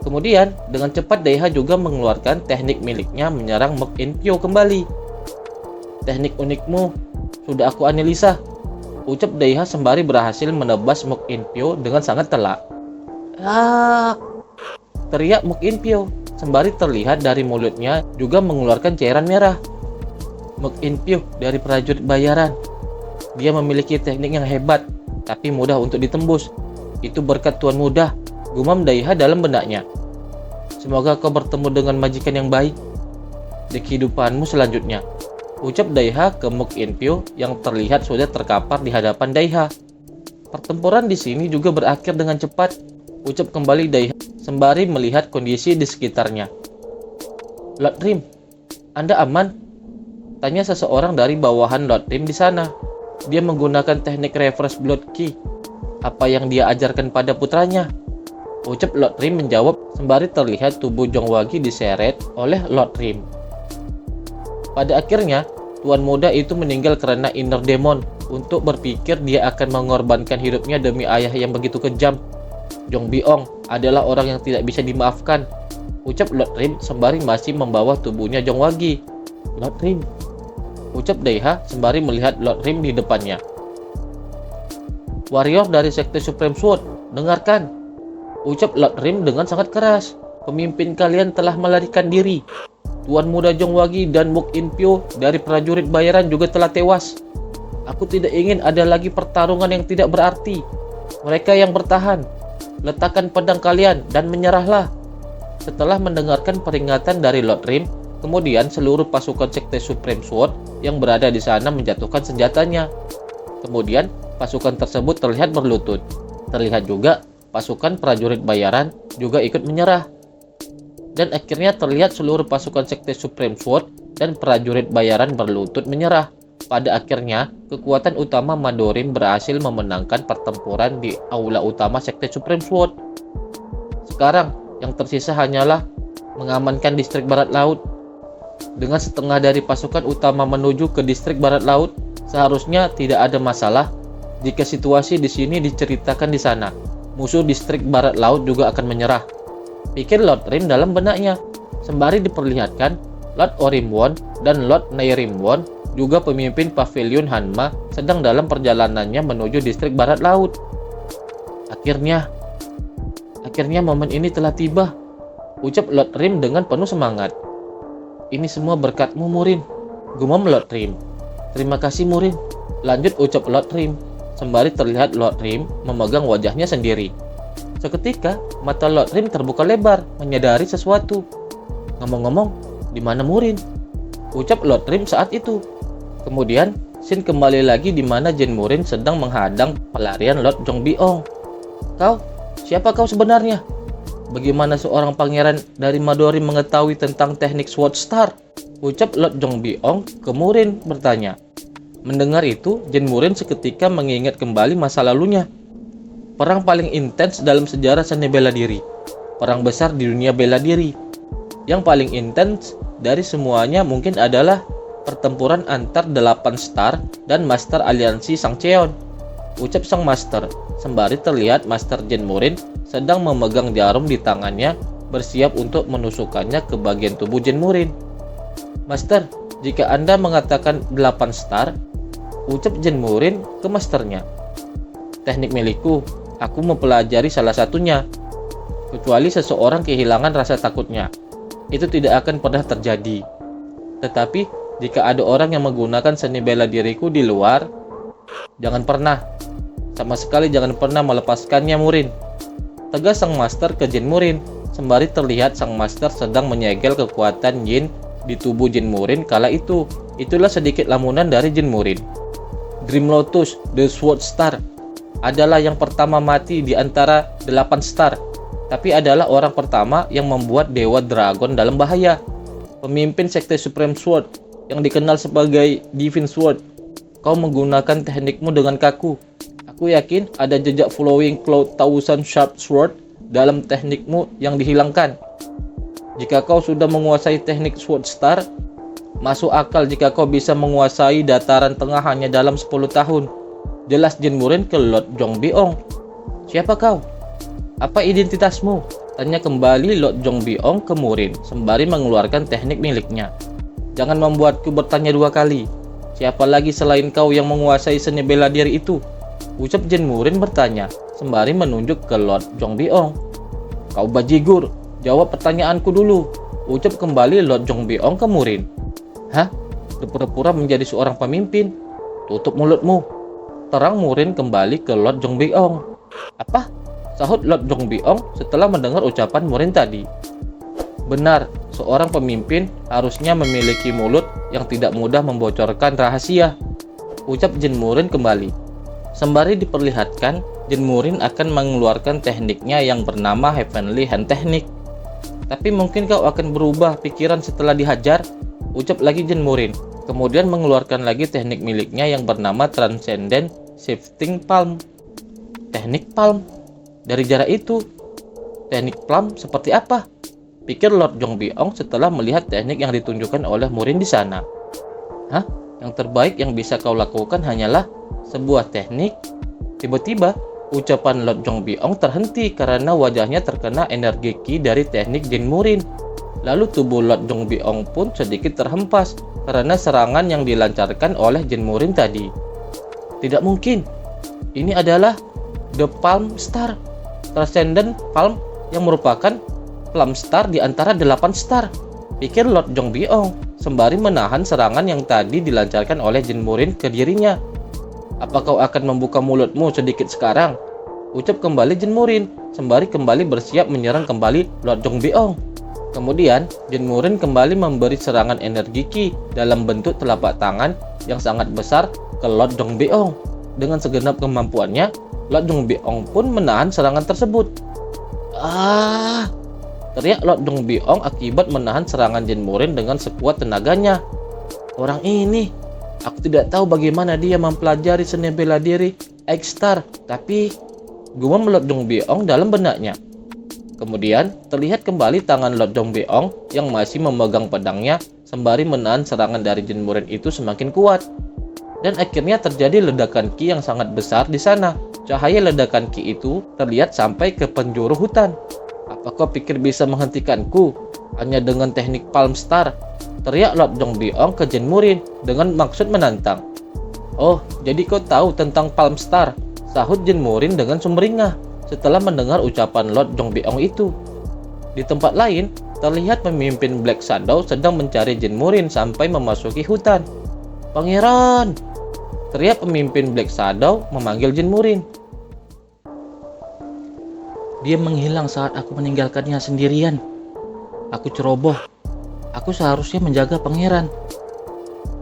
Kemudian, dengan cepat Daiha juga mengeluarkan teknik miliknya menyerang Muk Inpyo kembali. "Teknik unikmu sudah aku analisa," ucap Daiha sembari berhasil menebas Muk Inpyo dengan sangat telak. "Ah!" teriak Muk Inpyo sembari terlihat dari mulutnya juga mengeluarkan cairan merah. "Muk Inpyo dari prajurit bayaran. Dia memiliki teknik yang hebat, tapi mudah untuk ditembus. Itu berkat tuan muda," gumam Daiha dalam benaknya. "Semoga kau bertemu dengan majikan yang baik di kehidupanmu selanjutnya," ucap Daiha ke Muk Inpyo yang terlihat sudah terkapar di hadapan Daiha. "Pertempuran di sini juga berakhir dengan cepat," ucap kembali Daiha sembari melihat kondisi di sekitarnya. "Lord Rim, Anda aman?" tanya seseorang dari bawahan Lord Rim di sana. "Dia menggunakan teknik Reverse Blood Ki. Apa yang dia ajarkan pada putranya?" ucap Lord Rim menjawab sembari terlihat tubuh Jongwagi diseret oleh Lord Rim. Pada akhirnya, tuan muda itu meninggal karena inner demon untuk berpikir dia akan mengorbankan hidupnya demi ayah yang begitu kejam. "Jong Biong adalah orang yang tidak bisa dimaafkan," ucap Lord Rim sembari masih membawa tubuhnya Jongwagi. "Lord Rim," ucap Daiha sembari melihat Lord Rim di depannya. "Warrior dari Sekte Supreme Sword, dengarkan," ucap Lord Rim dengan sangat keras. "Pemimpin kalian telah melarikan diri. Tuan muda Jongwagi dan Muk Inpyo dari prajurit bayaran juga telah tewas. Aku tidak ingin ada lagi pertarungan yang tidak berarti. Mereka yang bertahan, letakkan pedang kalian dan menyerahlah." Setelah mendengarkan peringatan dari Lord Rim, kemudian seluruh pasukan Sekte Supreme Sword yang berada di sana menjatuhkan senjatanya. Kemudian pasukan tersebut terlihat berlutut. Terlihat juga pasukan prajurit bayaran juga ikut menyerah. Dan akhirnya terlihat seluruh pasukan Sekte Supreme Sword dan prajurit bayaran berlutut menyerah. Pada akhirnya, kekuatan utama Madorim berhasil memenangkan pertempuran di aula utama Sekte Supreme Sword. Sekarang, yang tersisa hanyalah mengamankan distrik barat laut. Dengan setengah dari pasukan utama menuju ke distrik barat laut, seharusnya tidak ada masalah jika situasi di sini diceritakan di sana. Musuh distrik barat laut juga akan menyerah, pikir Lord Rim dalam benaknya, sembari diperlihatkan Lord Orimwon dan Lord Nairimwon, juga pemimpin Pavilion Hanma, sedang dalam perjalanannya menuju distrik barat laut. Akhirnya momen ini telah tiba, ucap Lord Rim dengan penuh semangat. Ini semua berkatmu, Murin, gumam Lord Rim. Terima kasih, Murin, lanjut ucap Lord Rim, sembari terlihat Lord Rim memegang wajahnya sendiri. Seketika, mata Lord Rim terbuka lebar, menyadari sesuatu. Ngomong-ngomong, di mana Murin? Ucap Lord Rim saat itu. Kemudian, scene kembali lagi di mana Jin Murin sedang menghadang pelarian Lord Jongbyong. Kau? Siapa kau sebenarnya? Bagaimana seorang pangeran dari Madori mengetahui tentang teknik Sword Star? Ucap Lord Jongbyong ke Murin bertanya. Mendengar itu, Jin Murin seketika mengingat kembali masa lalunya. Perang paling intens dalam sejarah seni bela diri. Perang besar di dunia bela diri. Yang paling intens dari semuanya mungkin adalah pertempuran antar 8 star dan Master Aliansi Sangcheon. Ucap sang Master, sembari terlihat Master Jin Murin sedang memegang jarum di tangannya, bersiap untuk menusukkannya ke bagian tubuh Jin Murin. Master, jika Anda mengatakan 8 star, ucap Jin Murin ke masternya. Teknik milikku, aku mempelajari salah satunya. Kecuali seseorang kehilangan rasa takutnya, itu tidak akan pernah terjadi. Tetapi, jika ada orang yang menggunakan seni bela diriku di luar, jangan pernah, sama sekali jangan pernah melepaskannya, Murin. Tegas sang Master ke Jin Murin, sembari terlihat sang Master sedang menyegel kekuatan Yin di tubuh Jin Murin kala itu. Itulah sedikit lamunan dari Jin Murin. Dream Lotus, The Sword Star, adalah yang pertama mati di antara 8 star, tapi adalah orang pertama yang membuat Dewa Dragon dalam bahaya. Pemimpin Sekte Supreme Sword, yang dikenal sebagai Divine Sword, kau menggunakan teknikmu dengan kaku. Aku yakin ada jejak Flowing Cloud Thousand Sharp Sword dalam teknikmu yang dihilangkan. Jika kau sudah menguasai teknik Sword Star, masuk akal jika kau bisa menguasai dataran tengah hanya dalam 10 tahun. Jelas Jin Murin ke Lord Jongbyong. Siapa kau? Apa identitasmu? Tanya kembali Lord Jongbyong ke Murin, sembari mengeluarkan teknik miliknya. Jangan membuatku bertanya 2 kali. Siapa lagi selain kau yang menguasai seni bela diri itu? Ucap Jin Murin bertanya, sembari menunjuk ke Lord Jongbyong. Kau bajigur, jawab pertanyaanku dulu. Ucap kembali Lord Jongbyong ke Murin. Hah? Berpura-pura menjadi seorang pemimpin? Tutup mulutmu. Terang Murin kembali ke Lord Jongbyong. Apa? Sahut Lord Jongbyong setelah mendengar ucapan Murin tadi. Benar, seorang pemimpin harusnya memiliki mulut yang tidak mudah membocorkan rahasia. Ucap Jin Murin kembali. Sembari diperlihatkan, Jin Murin akan mengeluarkan tekniknya yang bernama Heavenly Hand Technique. Tapi mungkin kau akan berubah pikiran setelah dihajar, ucap lagi Jin Murin. Kemudian mengeluarkan lagi teknik miliknya yang bernama Transcendent Shifting Palm. Teknik palm? Dari jarak itu, teknik palm seperti apa? Pikir Lord Jongbyong setelah melihat teknik yang ditunjukkan oleh Murin di sana. Hah? Yang terbaik yang bisa kau lakukan hanyalah sebuah teknik. Tiba-tiba, ucapan Lord Jongbyong terhenti karena wajahnya terkena energi ki dari teknik Jin Murin. Lalu tubuh Lord Jongbyong pun sedikit terhempas karena serangan yang dilancarkan oleh Jin Murin tadi. Tidak mungkin. Ini adalah The Palm Star, Transcendent Palm, yang merupakan Palm Star di antara 8 star. Pikir Lord Jongbyong, sembari menahan serangan yang tadi dilancarkan oleh Jin Murin ke dirinya. Apa kau akan membuka mulutmu sedikit sekarang? Ucap kembali Jin Murin, sembari kembali bersiap menyerang kembali Lord Jongbyong. Kemudian, Jin Murin kembali memberi serangan energi ki dalam bentuk telapak tangan yang sangat besar ke Lord Jongbyong. Dengan segenap kemampuannya, Lord Jongbyong pun menahan serangan tersebut. Teriak Lord Jongbyong akibat menahan serangan Jin Murin dengan sekuat tenaganya. Orang ini, aku tidak tahu bagaimana dia mempelajari seni bela diri X-Star, tapi gumam Lord Jongbyong dalam benaknya. Kemudian terlihat kembali tangan Lord Jongbyong yang masih memegang pedangnya sembari menahan serangan dari Jin Murin itu semakin kuat. Dan akhirnya terjadi ledakan ki yang sangat besar di sana. Cahaya ledakan ki itu terlihat sampai ke penjuru hutan. Apa kau pikir bisa menghentikanku hanya dengan teknik Palm Star? Teriak Lord Jongbyong ke Jin Murin dengan maksud menantang. Oh, jadi kau tahu tentang Palm Star? Sahut Jin Murin dengan sumringah setelah mendengar ucapan Lord Jongbyong itu. Di tempat lain, terlihat pemimpin Black Shadow sedang mencari Jin Murin sampai memasuki hutan. "Pangeran!" teriak pemimpin Black Shadow memanggil Jin Murin. "Dia menghilang saat aku meninggalkannya sendirian. Aku ceroboh. Aku seharusnya menjaga pangeran,"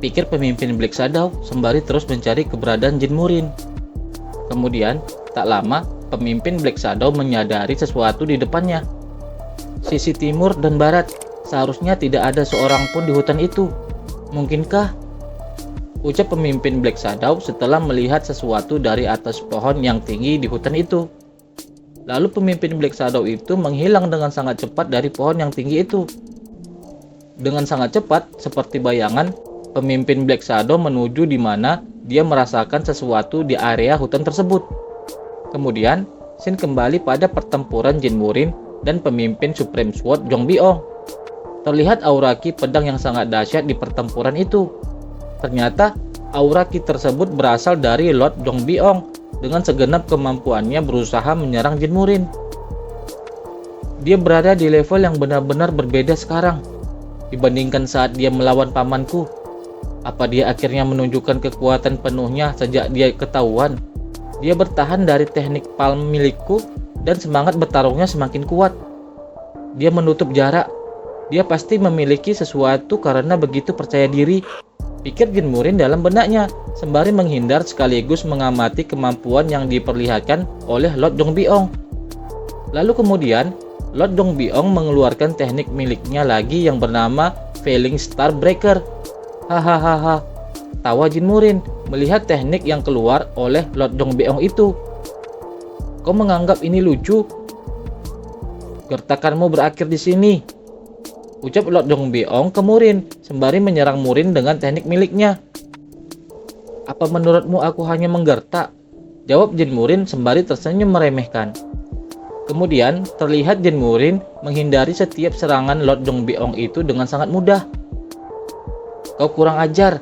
pikir pemimpin Black Shadow sembari terus mencari keberadaan Jin Murin. Kemudian, tak lama, pemimpin Black Shadow menyadari sesuatu di depannya. Sisi timur dan barat, seharusnya tidak ada seorang pun di hutan itu. "Mungkinkah?" ucap pemimpin Black Shadow setelah melihat sesuatu dari atas pohon yang tinggi di hutan itu. Lalu pemimpin Black Shadow itu menghilang dengan sangat cepat dari pohon yang tinggi itu. Dengan sangat cepat, seperti bayangan, pemimpin Black Shadow menuju di mana dia merasakan sesuatu di area hutan tersebut. Kemudian, scene kembali pada pertempuran Jin Murin dan pemimpin Supreme Sword Jong Beong. Terlihat aura ki pedang yang sangat dahsyat di pertempuran itu. Ternyata, aura ki tersebut berasal dari Lord Jong Beong dengan segenap kemampuannya berusaha menyerang Jin Murin. Dia berada di level yang benar-benar berbeda sekarang dibandingkan saat dia melawan pamanku. Apa dia akhirnya menunjukkan kekuatan penuhnya sejak dia ketahuan? Dia bertahan dari teknik palm milikku dan semangat bertarungnya semakin kuat. Dia menutup jarak. Dia pasti memiliki sesuatu karena begitu percaya diri, pikir Jin Murin dalam benaknya, sembari menghindar sekaligus mengamati kemampuan yang diperlihatkan oleh Lord Jong Beong. Lalu kemudian, Lord Jong Beong mengeluarkan teknik miliknya lagi yang bernama Failing Star Breaker. Hahaha, tawa Jin Murin melihat teknik yang keluar oleh Lord Jong Beong itu. "Kau menganggap ini lucu? Gertakanmu berakhir di sini," ucap Lord Jong Beong ke Murin sembari menyerang Murin dengan teknik miliknya. "Apa menurutmu aku hanya menggertak?" jawab Jin Murin sembari tersenyum meremehkan. Kemudian terlihat Jin Murin menghindari setiap serangan Lord Jong Beong itu dengan sangat mudah. "Kau kurang ajar,"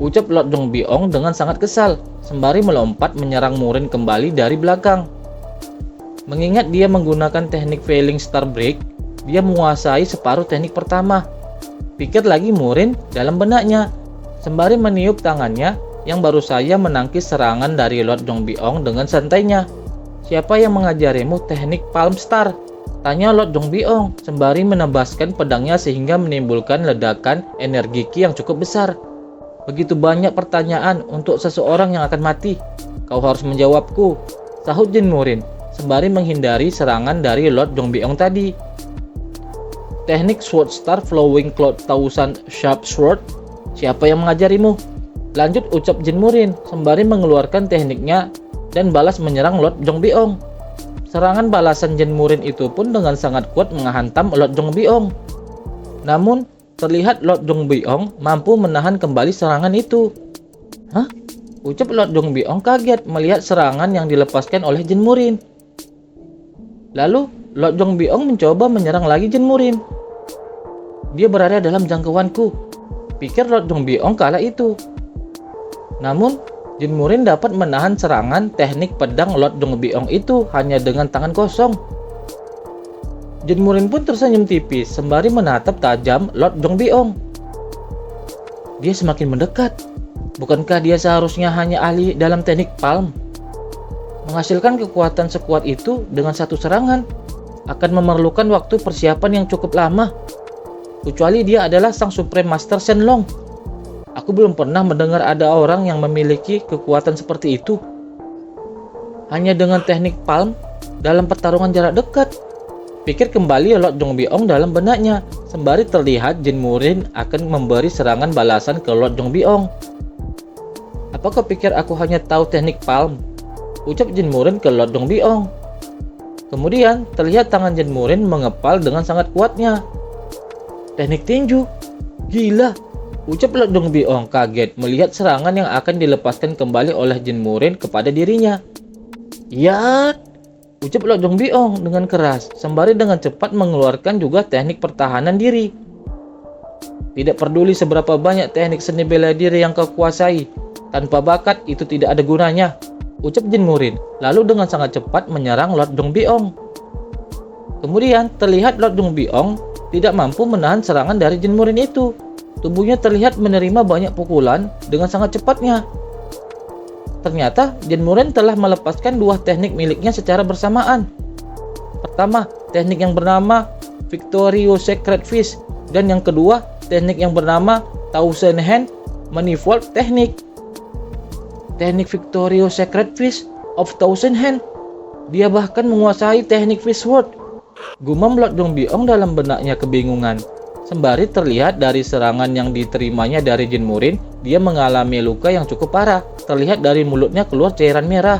ucap Lord Jong Beong dengan sangat kesal sembari melompat menyerang Murin kembali dari belakang. Mengingat dia menggunakan teknik Failing Star Break, dia menguasai separuh teknik pertama, pikir lagi Murin dalam benaknya, sembari meniup tangannya yang baru saja menangkis serangan dari Lord Jong Beong dengan santainya. "Siapa yang mengajarimu teknik Palm Star?" tanya Lord Jong Beong sembari menebaskan pedangnya sehingga menimbulkan ledakan energi ki yang cukup besar. "Begitu banyak pertanyaan untuk seseorang yang akan mati. Kau harus menjawabku," sahut Jin Murin sembari menghindari serangan dari Lord Jong Beong tadi. "Teknik Sword Star Flowing Cloud Thousand Sharp Sword? Siapa yang mengajarimu?" lanjut ucap Jin Murin sembari mengeluarkan tekniknya dan balas menyerang Lord Jong Beong. Serangan balasan Jin Murin itu pun dengan sangat kuat menghantam Lord Jong Beong. Namun, terlihat Lord Jong Beong mampu menahan kembali serangan itu. "Hah?" ucap Lord Jong Beong kaget melihat serangan yang dilepaskan oleh Jin Murin. Lalu, Lord Jong Beong mencoba menyerang lagi Jin Murin. "Dia berada dalam jangkauanku," pikir Lord Jong Beong kala itu. Namun, Jin Murin dapat menahan serangan teknik pedang Lord Jong Beong itu hanya dengan tangan kosong. Jin Murin pun tersenyum tipis sembari menatap tajam Lord Jong Beong. Dia semakin mendekat. Bukankah dia seharusnya hanya ahli dalam teknik palm? Menghasilkan kekuatan sekuat itu dengan satu serangan akan memerlukan waktu persiapan yang cukup lama. Kecuali dia adalah sang Supreme Master Shenlong. Aku belum pernah mendengar ada orang yang memiliki kekuatan seperti itu. Hanya dengan teknik palm dalam pertarungan jarak dekat. Pikir kembali Lord Jong Beong dalam benaknya, sembari terlihat Jin Murin akan memberi serangan balasan ke Lord Jong Beong. "Apa kau pikir aku hanya tahu teknik palm?" ucap Jin Murin ke Lord Jong Beong. Kemudian terlihat tangan Jin Murin mengepal dengan sangat kuatnya. "Teknik tinju? Gila!" ucap Lord Jong Beong kaget melihat serangan yang akan dilepaskan kembali oleh Jin Murin kepada dirinya. "Ya!" ucap Lord Jong Beong dengan keras, sembari dengan cepat mengeluarkan juga teknik pertahanan diri. "Tidak peduli seberapa banyak teknik seni bela diri yang kau kuasai, tanpa bakat itu tidak ada gunanya," ucap Jin Murin, lalu dengan sangat cepat menyerang Lord Jong Beong. Kemudian terlihat Lord Jong Beong tidak mampu menahan serangan dari Jin Murin itu. Tubuhnya terlihat menerima banyak pukulan dengan sangat cepatnya. Ternyata Jin Murin telah melepaskan dua teknik miliknya secara bersamaan. Pertama, teknik yang bernama Victorio Secret Fist, dan yang kedua, teknik yang bernama Thousand Hand Manifold Technique. Teknik Victorio Secret Fist of Thousand Hand. Dia bahkan menguasai teknik Fist Sword. Gumam Lord Dongbyong dalam benaknya kebingungan. Sembari terlihat dari serangan yang diterimanya dari Jin Murin, dia mengalami luka yang cukup parah. Terlihat dari mulutnya keluar cairan merah.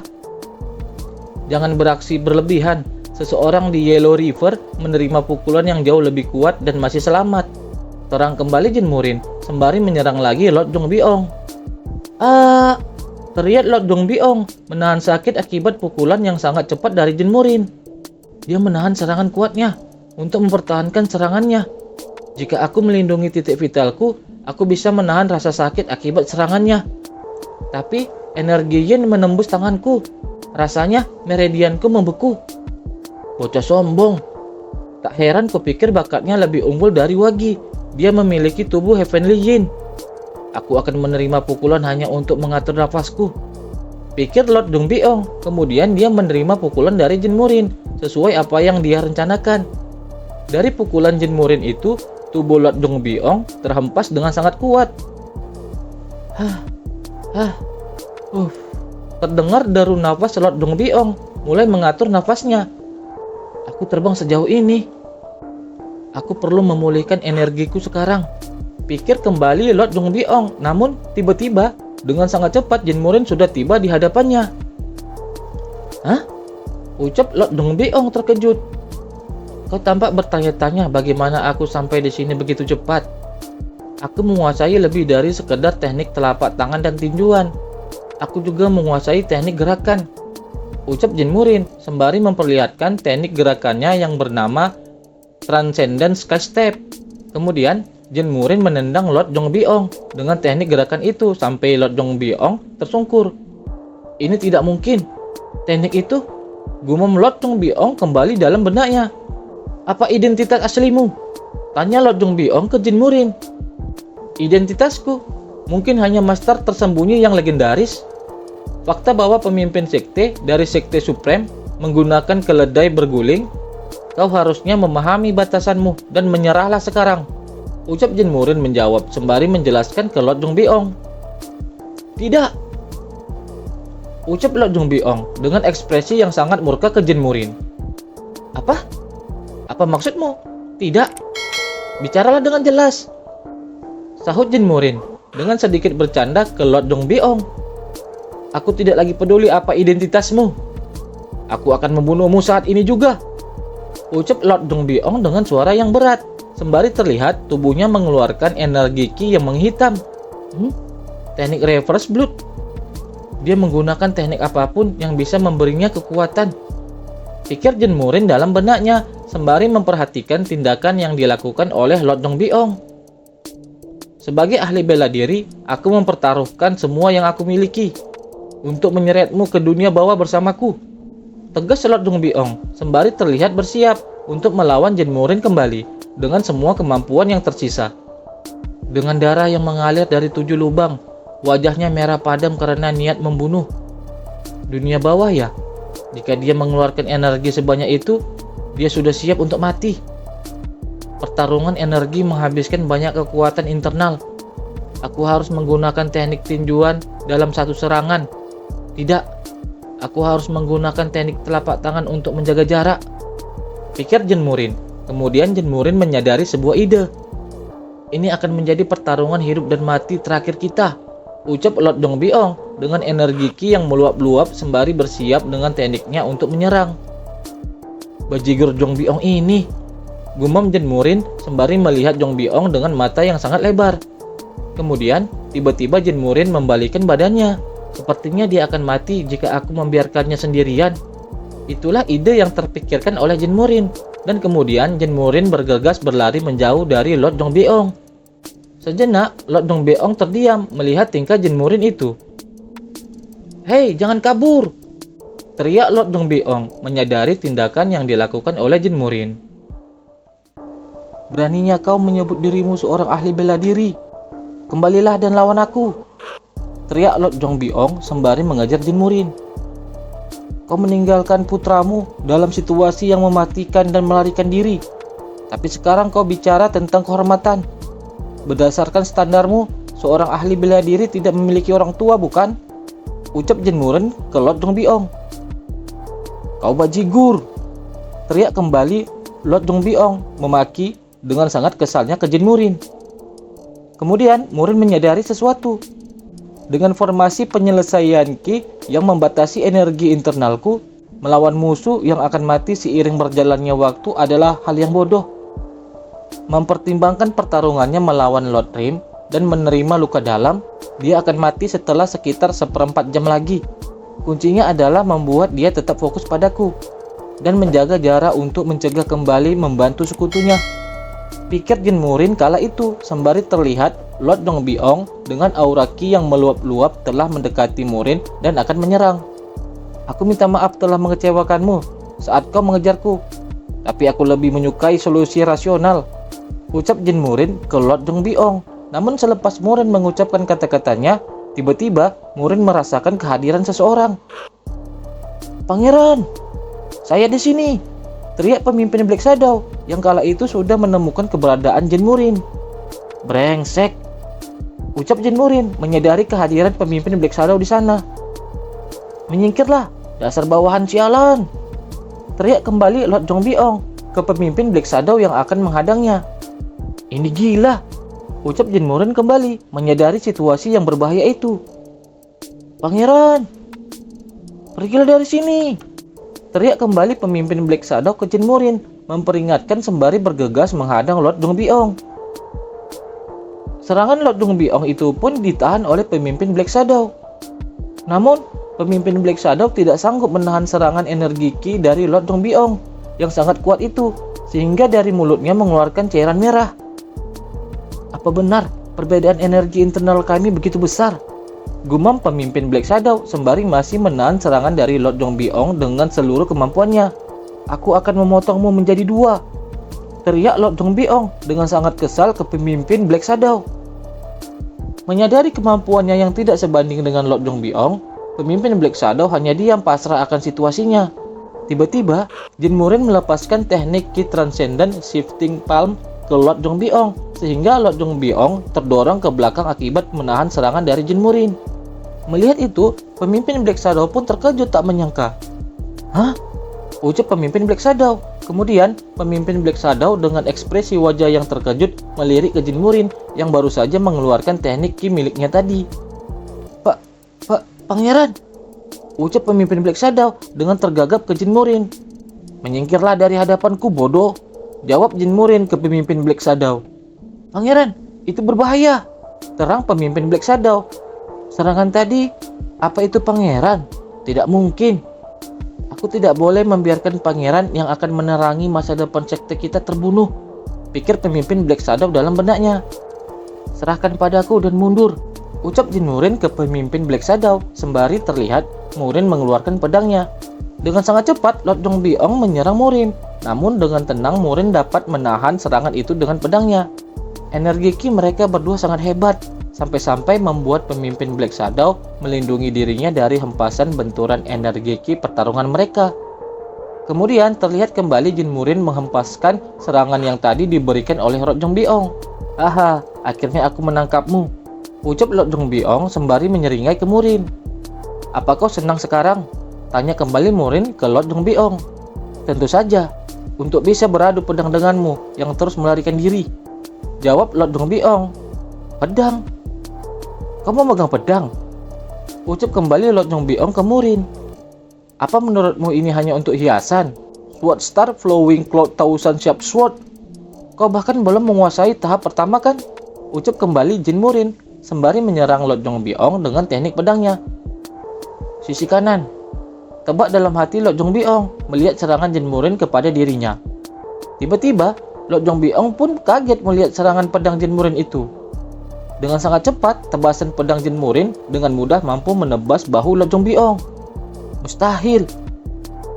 Jangan beraksi berlebihan. Seseorang di Yellow River menerima pukulan yang jauh lebih kuat dan masih selamat. Terang kembali Jin Murin, sembari menyerang lagi Lord Dongbyong. Teriak Lord Dongbyong, menahan sakit akibat pukulan yang sangat cepat dari Jin Murin. Dia menahan serangan kuatnya untuk mempertahankan serangannya. Jika aku melindungi titik vitalku, aku bisa menahan rasa sakit akibat serangannya. Tapi energi Yin menembus tanganku. Rasanya meridianku membeku. Bocah sombong. Tak heran kupikir bakatnya lebih unggul dari Wagi. Dia memiliki tubuh Heavenly Yin. Aku akan menerima pukulan hanya untuk mengatur nafasku, pikir Lord Dongbyong. Kemudian dia menerima pukulan dari Jin Murin sesuai apa yang dia rencanakan. Dari pukulan Jin Murin itu, tubuh Lord Dongbyong terhempas dengan sangat kuat. Terdengar deru nafas Lord Dongbyong mulai mengatur nafasnya. Aku terbang sejauh ini. Aku perlu memulihkan energiku sekarang, pikir kembali Lord Dongbyong. Namun tiba-tiba dengan sangat cepat Jin Murin sudah tiba di hadapannya. Ucap Lord Dongbyong terkejut. Kau tampak bertanya-tanya bagaimana aku sampai di sini begitu cepat. Aku menguasai lebih dari sekedar teknik telapak tangan dan tinjuan. Aku juga menguasai teknik gerakan, ucap Jin Murin sembari memperlihatkan teknik gerakannya yang bernama Transcendent Sky Step. Kemudian Jin Murin menendang Lord Dongbyong dengan teknik gerakan itu sampai Lord Dongbyong tersungkur. Ini tidak mungkin. Teknik itu, gumam Lord Dongbyong kembali dalam benaknya. Apa identitas aslimu? Tanya Lord Dongbyong ke Jin Murin. Identitasku mungkin hanya master tersembunyi yang legendaris. Fakta bahwa pemimpin sekte dari sekte Supreme menggunakan keledai berguling. Kau harusnya memahami batasanmu dan menyerahlah sekarang, ucap Jin Murin menjawab sembari menjelaskan ke Lord Dongbyong. Tidak, ucap Lord Dongbyong dengan ekspresi yang sangat murka ke Jin Murin. Apa maksudmu? Tidak, bicaralah dengan jelas, sahut Jin Murin dengan sedikit bercanda ke Lord Dongbyong. Aku tidak lagi peduli apa identitasmu. Aku akan membunuhmu saat ini juga, ucap Lord Dongbyong dengan suara yang berat, sembari terlihat tubuhnya mengeluarkan energi ki yang menghitam. Teknik reverse blood. Dia menggunakan teknik apapun yang bisa memberinya kekuatan, pikir Jin Murin dalam benaknya, sembari memperhatikan tindakan yang dilakukan oleh Lord Dongbyong. Sebagai ahli bela diri, aku mempertaruhkan semua yang aku miliki untuk menyeretmu ke dunia bawah bersamaku, tegas Lord Dongbyong sembari terlihat bersiap untuk melawan Jin Murin kembali dengan semua kemampuan yang tersisa. Dengan darah yang mengalir dari 7 lubang, wajahnya merah padam karena niat membunuh. Dunia bawah ya? Jika dia mengeluarkan energi sebanyak itu, dia sudah siap untuk mati. Pertarungan energi menghabiskan banyak kekuatan internal. Aku harus menggunakan teknik tinjuan dalam satu serangan. Tidak, aku harus menggunakan teknik telapak tangan untuk menjaga jarak, pikir Jin Murin. Kemudian Jin Murin menyadari sebuah ide. Ini akan menjadi pertarungan hidup dan mati terakhir kita, ucap Lord Dongbyong dengan energi ki yang meluap-luap sembari bersiap dengan tekniknya untuk menyerang. Bajigur Dongbyong ini, gumam Jin Murin sembari melihat Dongbyong dengan mata yang sangat lebar. Kemudian tiba-tiba Jin Murin membalikkan badannya. Sepertinya dia akan mati jika aku membiarkannya sendirian. Itulah ide yang terpikirkan oleh Jin Murin. Dan kemudian Jin Murin bergegas berlari menjauh dari Lord Dongbyong. Sejenak Lord Dongbyong terdiam melihat tingkah Jin Murin itu. Hei, jangan kabur, teriak Lord Dongbyong menyadari tindakan yang dilakukan oleh Jin Murin. Beraninya kau menyebut dirimu seorang ahli bela diri. Kembalilah dan lawan aku, teriak Lord Jongbyong sembari mengejar Jin Murin. Kau meninggalkan putramu dalam situasi yang mematikan dan melarikan diri. Tapi sekarang kau bicara tentang kehormatan. Berdasarkan standarmu, seorang ahli bela diri tidak memiliki orang tua, bukan? Ucap Jin Murin ke Lord Jongbyong. Kau bajigur, teriak kembali Lord Jongbyong memaki dengan sangat kesalnya ke Jin Murin. Kemudian Murin menyadari sesuatu. Dengan formasi penyelesaian Ki yang membatasi energi internalku, melawan musuh yang akan mati seiring berjalannya waktu adalah hal yang bodoh. Mempertimbangkan pertarungannya melawan Lord Rim dan menerima luka dalam, dia akan mati setelah sekitar 1/4 jam lagi. Kuncinya adalah membuat dia tetap fokus padaku dan menjaga jarak untuk mencegah kembali membantu sekutunya, pikir Jin Murin kala itu sembari terlihat Lord Jongbyong dengan aura Ki yang meluap-luap telah mendekati Murin dan akan menyerang. Aku minta maaf telah mengecewakanmu saat kau mengejarku, tapi aku lebih menyukai solusi rasional, ucap Jin Murin ke Lord Jongbyong. Namun selepas Murin mengucapkan kata-katanya, tiba-tiba Murin merasakan kehadiran seseorang. Pangeran, saya di sini, teriak pemimpin Black Shadow yang kala itu sudah menemukan keberadaan Jin Murin. Brengsek, ucap Jin Murin menyadari kehadiran pemimpin Black Shadow di sana. Menyingkirlah, dasar bawahan sialan, teriak kembali Lord Jongbyong ke pemimpin Black Shadow yang akan menghadangnya. Ini gila, ucap Jin Murin kembali menyadari situasi yang berbahaya itu. Pangeran, pergilah dari sini, teriak kembali pemimpin Black Shadow ke Jin Murin, memperingatkan sembari bergegas menghadang Lord Jongbyong. Serangan Lord Jongbyong itu pun ditahan oleh pemimpin Black Shadow. Namun, pemimpin Black Shadow tidak sanggup menahan serangan energi Ki dari Lord Jongbyong yang sangat kuat itu, sehingga dari mulutnya mengeluarkan cairan merah. Apa benar perbedaan energi internal kami begitu besar? Gumam pemimpin Black Shadow sembari masih menahan serangan dari Lord Jongbyong dengan seluruh kemampuannya. Aku akan memotongmu menjadi dua, teriak Lord Jongbyong dengan sangat kesal ke pemimpin Black Shadow. Menyadari kemampuannya yang tidak sebanding dengan Lord Jongbyong, pemimpin Black Shadow hanya diam pasrah akan situasinya. Tiba-tiba, Jin Murin melepaskan teknik Ki Transcendent Shifting Palm ke Lord Jongbyong, sehingga Lord Jongbyong terdorong ke belakang akibat menahan serangan dari Jin Murin. Melihat itu, pemimpin Black Shadow pun terkejut tak menyangka. Hah? Ucap pemimpin Black Shadow. Kemudian, pemimpin Black Shadow dengan ekspresi wajah yang terkejut melirik ke Jin Murin yang baru saja mengeluarkan teknik Ki miliknya tadi. Pangeran, ucap pemimpin Black Shadow dengan tergagap ke Jin Murin. Menyingkirlah dari hadapanku, bodoh, jawab Jin Murin ke pemimpin Black Shadow. Pangeran, itu berbahaya, terang pemimpin Black Shadow. Serangan tadi, apa itu pangeran? Tidak mungkin. Aku tidak boleh membiarkan pangeran yang akan menerangi masa depan sekte kita terbunuh, pikir pemimpin Black Shadow dalam benaknya. Serahkan padaku dan mundur, ucap Jin Murin ke pemimpin Black Shadow sembari terlihat Murin mengeluarkan pedangnya. Dengan sangat cepat Lord Jongbyong menyerang Murin, namun dengan tenang Murin dapat menahan serangan itu dengan pedangnya. Energi Ki mereka berdua sangat hebat, sampai-sampai membuat pemimpin Black Shadow melindungi dirinya dari hempasan benturan energi Ki pertarungan mereka. Kemudian terlihat kembali Jin Murin menghempaskan serangan yang tadi diberikan oleh Lord Jongbyong. Aha, akhirnya aku menangkapmu, ucap Lord Jongbyong sembari menyeringai ke Murin. Apa kau senang sekarang? Tanya kembali Murin ke Lord Jongbyong. Tentu saja, untuk bisa beradu pedang denganmu yang terus melarikan diri, jawab Lord Jongbyong. Pedang? Kamu megang pedang? Ucap kembali Lord Jongbyong ke Murin. Apa menurutmu ini hanya untuk hiasan? Sword Star Flowing Cloud Thousand Sharp Sword. Kau bahkan belum menguasai tahap pertama kan? Ucap kembali Jin Murin sembari menyerang Lord Jongbyong dengan teknik pedangnya. Sisi kanan, tebak dalam hati Lord Jongbyong melihat serangan Jin Murin kepada dirinya. Tiba-tiba Lord Jongbyong pun kaget melihat serangan pedang Jin Murin itu. Dengan sangat cepat, tebasan pedang Jin Murin dengan mudah mampu menebas bahu Lord Jongbyong. Mustahil.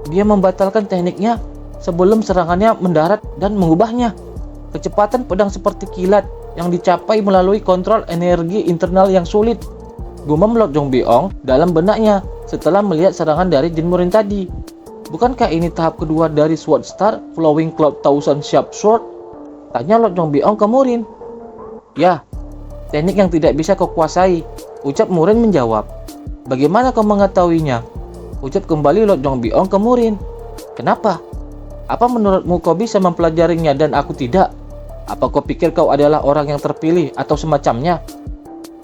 Dia membatalkan tekniknya sebelum serangannya mendarat dan mengubahnya. Kecepatan pedang seperti kilat yang dicapai melalui kontrol energi internal yang sulit, gumam Lord Jongbyong dalam benaknya setelah melihat serangan dari Jin Murin tadi. Bukankah ini tahap kedua dari Sword Star Flowing Cloud Thousand Sharp Sword? Tanya Lord Jongbyong ke Murin. Ya, teknik yang tidak bisa kau kuasai, ucap Murin menjawab. Bagaimana kau mengetahuinya? Ucap kembali Lord Jongbyong ke Murin. Kenapa? Apa menurutmu kau bisa mempelajarinya dan aku tidak? Apa kau pikir kau adalah orang yang terpilih atau semacamnya?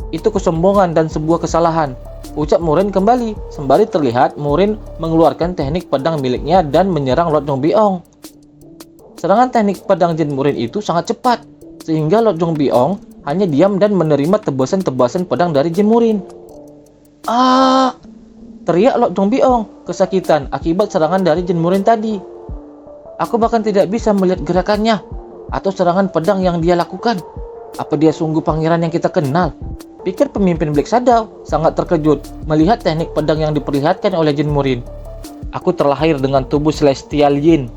Itu kesombongan dan sebuah kesalahan, ucap Murin kembali, sembari terlihat Murin mengeluarkan teknik pedang miliknya dan menyerang Lord Jongbyong. Serangan teknik pedang Jin Murin itu sangat cepat, sehingga Lord Jongbyong hanya diam dan menerima tebasan-tebasan pedang dari Jin Murin. Ah! Teriak Lord Jongbyong kesakitan akibat serangan dari Jin Murin tadi. Aku bahkan tidak bisa melihat gerakannya atau serangan pedang yang dia lakukan. Apa dia sungguh pangeran yang kita kenal? Pikir pemimpin Black Shadow sangat terkejut melihat teknik pedang yang diperlihatkan oleh Jin Murin. Aku terlahir dengan tubuh Celestial Yin.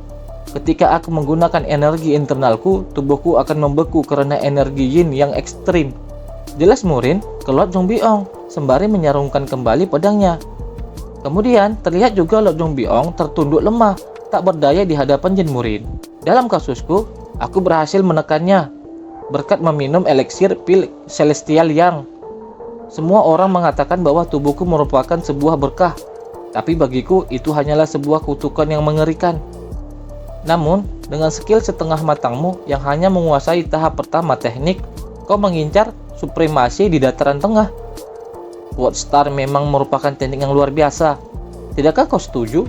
Ketika aku menggunakan energi internalku, tubuhku akan membeku karena energi Yin yang ekstrim. Jelas Murin ke Lord Jongbyong sembari menyarungkan kembali pedangnya. Kemudian terlihat juga Lord Jongbyong tertunduk lemah, tak berdaya di hadapan Jin Murin. Dalam kasusku, aku berhasil menekannya berkat meminum eliksir pil Celestial Yang. Semua orang mengatakan bahwa tubuhku merupakan sebuah berkah, tapi bagiku itu hanyalah sebuah kutukan yang mengerikan. Namun, dengan skill setengah matangmu yang hanya menguasai tahap pertama teknik, kau mengincar supremasi di dataran tengah. Sword Star memang merupakan teknik yang luar biasa. Tidakkah kau setuju?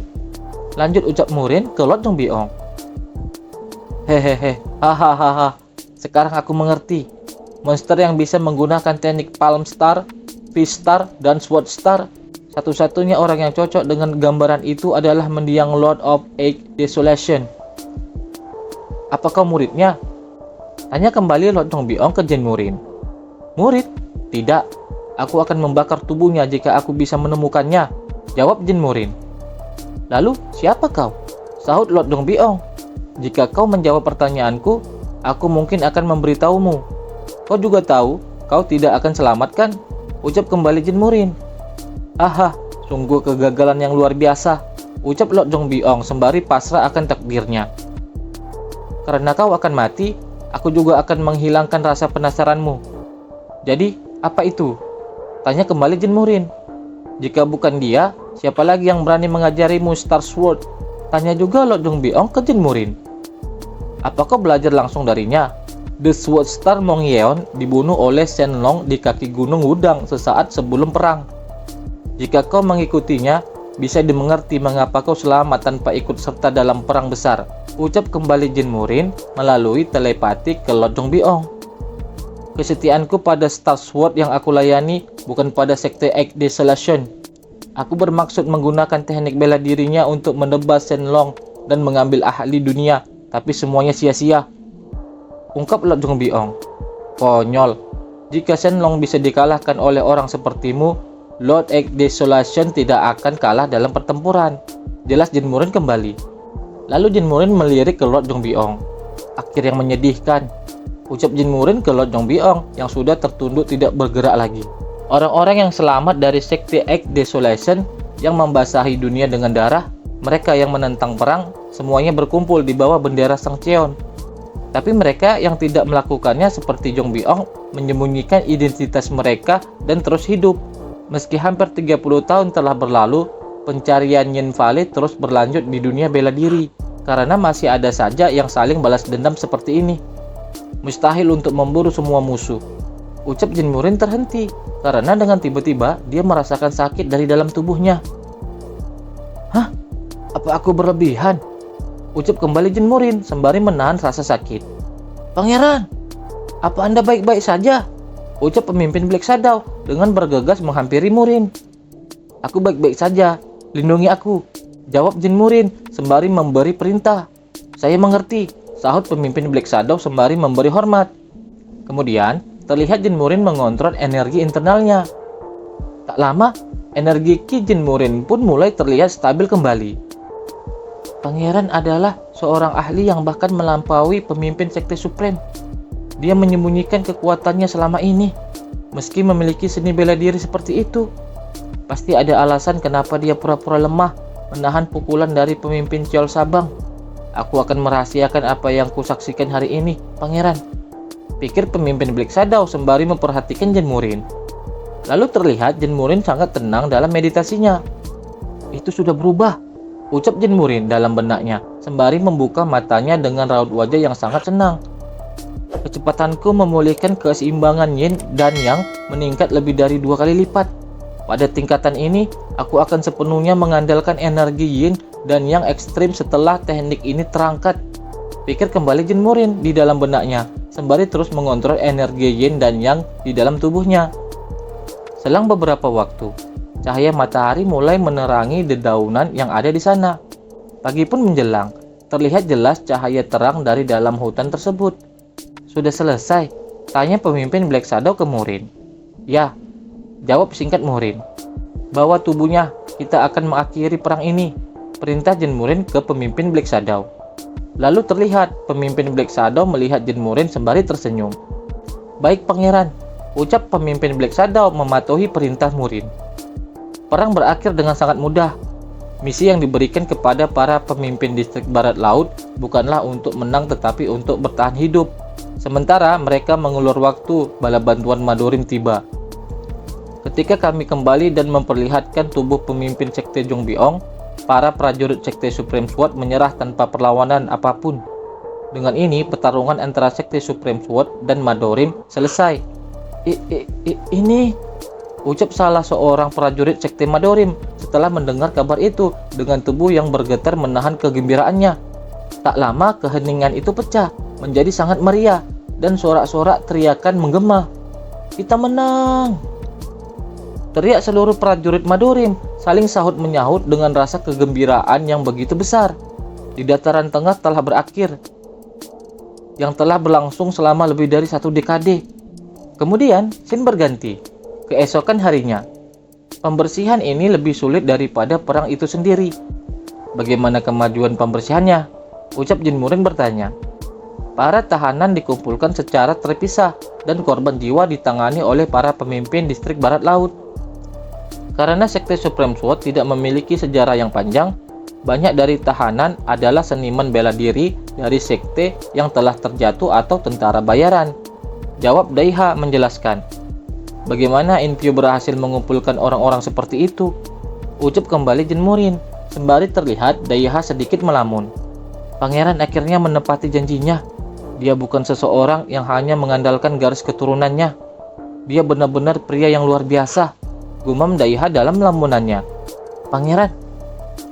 Lanjut ucap Murin ke Lord Jongbyong. Hehehe, hahaha. Sekarang aku mengerti. Monster yang bisa menggunakan teknik Palm Star, Fish Star, dan Sword Star. Satu-satunya orang yang cocok dengan gambaran itu adalah mendiang Lord of Eight Desolation. Apa kau muridnya? Tanya kembali Lord Jongbyong ke Jin Murin. Murid? Tidak. Aku akan membakar tubuhnya jika aku bisa menemukannya, jawab Jin Murin. Lalu, siapa kau? Sahut Lord Jongbyong. Jika kau menjawab pertanyaanku, aku mungkin akan memberitahumu. Kau juga tahu, kau tidak akan selamat kan? Ucap kembali Jin Murin. Aha, sungguh kegagalan yang luar biasa, ucap Lord Jongbyong sembari pasrah akan takdirnya. Karena kau akan mati, aku juga akan menghilangkan rasa penasaranmu. Jadi, apa itu? Tanya kembali Jin Murin. Jika bukan dia, siapa lagi yang berani mengajarimu Star Sword? Tanya juga Lord Jongbyong ke Jin Murin. Apa kau belajar langsung darinya? The Sword Star Mongyeon dibunuh oleh Shenlong di kaki Gunung Wudang sesaat sebelum perang. Jika kau mengikutinya, bisa dimengerti mengapa kau selamat tanpa ikut serta dalam perang besar, ucap kembali Jin Murin melalui telepati ke Lord Jongbyong. Kesetiaanku pada Star Sword yang aku layani bukan pada Sekte Eight Desolation. Aku bermaksud menggunakan teknik bela dirinya untuk menebas Shenlong dan mengambil ahli dunia, tapi semuanya sia-sia, ungkap Lord Jongbyong. Konyol. Jika Shenlong bisa dikalahkan oleh orang sepertimu, Lord Eight Desolation tidak akan kalah dalam pertempuran, jelas Jin Murin kembali. Lalu Jin Murin melirik ke Lord Jongbyong. Akhir yang menyedihkan, ucap Jin Murin ke Lord Jongbyong yang sudah tertunduk tidak bergerak lagi. Orang-orang yang selamat dari Sekte Eight Desolation yang membasahi dunia dengan darah, mereka yang menentang perang, semuanya berkumpul di bawah bendera Sang Cheon. Tapi mereka yang tidak melakukannya seperti Jongbyong menyembunyikan identitas mereka dan terus hidup. Meski hampir 30 tahun telah berlalu, pencarian Yin Valley terus berlanjut di dunia bela diri, karena masih ada saja yang saling balas dendam seperti ini. Mustahil untuk memburu semua musuh. Ucap Jin Murin terhenti, karena dengan tiba-tiba dia merasakan sakit dari dalam tubuhnya. Hah? Apa aku berlebihan? Ucap kembali Jin Murin sembari menahan rasa sakit. Pangeran, apa Anda baik-baik saja? Ucap pemimpin Black Shadow dengan bergegas menghampiri Murin. Aku baik-baik saja, lindungi aku, jawab Jin Murin sembari memberi perintah. Saya mengerti, sahut pemimpin Black Shadow sembari memberi hormat. Kemudian, terlihat Jin Murin mengontrol energi internalnya. Tak lama, energi Ki Jin Murin pun mulai terlihat stabil kembali. Pangeran adalah seorang ahli yang bahkan melampaui pemimpin Sekte Supreme. Dia menyembunyikan kekuatannya selama ini, meski memiliki seni bela diri seperti itu. Pasti ada alasan kenapa dia pura-pura lemah menahan pukulan dari pemimpin Ciol Sabang. Aku akan merahasiakan apa yang kusaksikan hari ini, Pangeran, pikir pemimpin Black Shadow sembari memperhatikan Jen Murin. Lalu terlihat Jen Murin sangat tenang dalam meditasinya. Itu sudah berubah, ucap Jen Murin dalam benaknya, sembari membuka matanya dengan raut wajah yang sangat senang. Kecepatanku memulihkan keseimbangan Yin dan Yang meningkat lebih dari 2 kali lipat. Pada tingkatan ini, aku akan sepenuhnya mengandalkan energi Yin dan Yang ekstrim setelah teknik ini terangkat, pikir kembali Jen Murin di dalam benaknya, sembari terus mengontrol energi Yin dan Yang di dalam tubuhnya. Selang beberapa waktu, cahaya matahari mulai menerangi dedaunan yang ada di sana. Pagi pun menjelang, terlihat jelas cahaya terang dari dalam hutan tersebut. Sudah selesai? Tanya pemimpin Black Shadow ke Murin. Ya, jawab singkat Murin. Bawa tubuhnya, kita akan mengakhiri perang ini, perintah Jen Murin ke pemimpin Black Shadow. Lalu terlihat pemimpin Black Shadow melihat Jen Murin sembari tersenyum. Baik Pangeran, ucap pemimpin Black Shadow mematuhi perintah Murin. Perang berakhir dengan sangat mudah. Misi yang diberikan kepada para pemimpin distrik Barat Laut bukanlah untuk menang tetapi untuk bertahan hidup. Sementara mereka mengulur waktu bala bantuan Madorim tiba. Ketika kami kembali dan memperlihatkan tubuh pemimpin Sekte Jongbiong, para prajurit Sekte Supreme Sword menyerah tanpa perlawanan apapun. Dengan ini, pertarungan antara Sekte Supreme Sword dan Madorim selesai. Ini, ucap salah seorang prajurit Sekte Madorim setelah mendengar kabar itu dengan tubuh yang bergetar menahan kegembiraannya. Tak lama keheningan itu pecah menjadi sangat meriah dan sorak-sorak teriakan menggema. Kita menang! Teriak seluruh prajurit Madorim, saling sahut menyahut dengan rasa kegembiraan yang begitu besar. Di dataran tengah telah berakhir, yang telah berlangsung selama lebih dari 1 dekade. Kemudian, scene berganti. Keesokan harinya, pembersihan ini lebih sulit daripada perang itu sendiri. Bagaimana kemajuan pembersihannya? Ucap Jen Murin bertanya. Para tahanan dikumpulkan secara terpisah dan korban jiwa ditangani oleh para pemimpin distrik Barat Laut. Karena Sekte Supreme Sword tidak memiliki sejarah yang panjang, banyak dari tahanan adalah seniman bela diri dari sekte yang telah terjatuh atau tentara bayaran. Jawab Daiha menjelaskan. Bagaimana Infio berhasil mengumpulkan orang-orang seperti itu? Ucap kembali Jen Murin, sembari terlihat Daiha sedikit melamun. Pangeran akhirnya menepati janjinya. Dia bukan seseorang yang hanya mengandalkan garis keturunannya. Dia benar-benar pria yang luar biasa, gumam Daiha dalam lamunannya. Pangeran,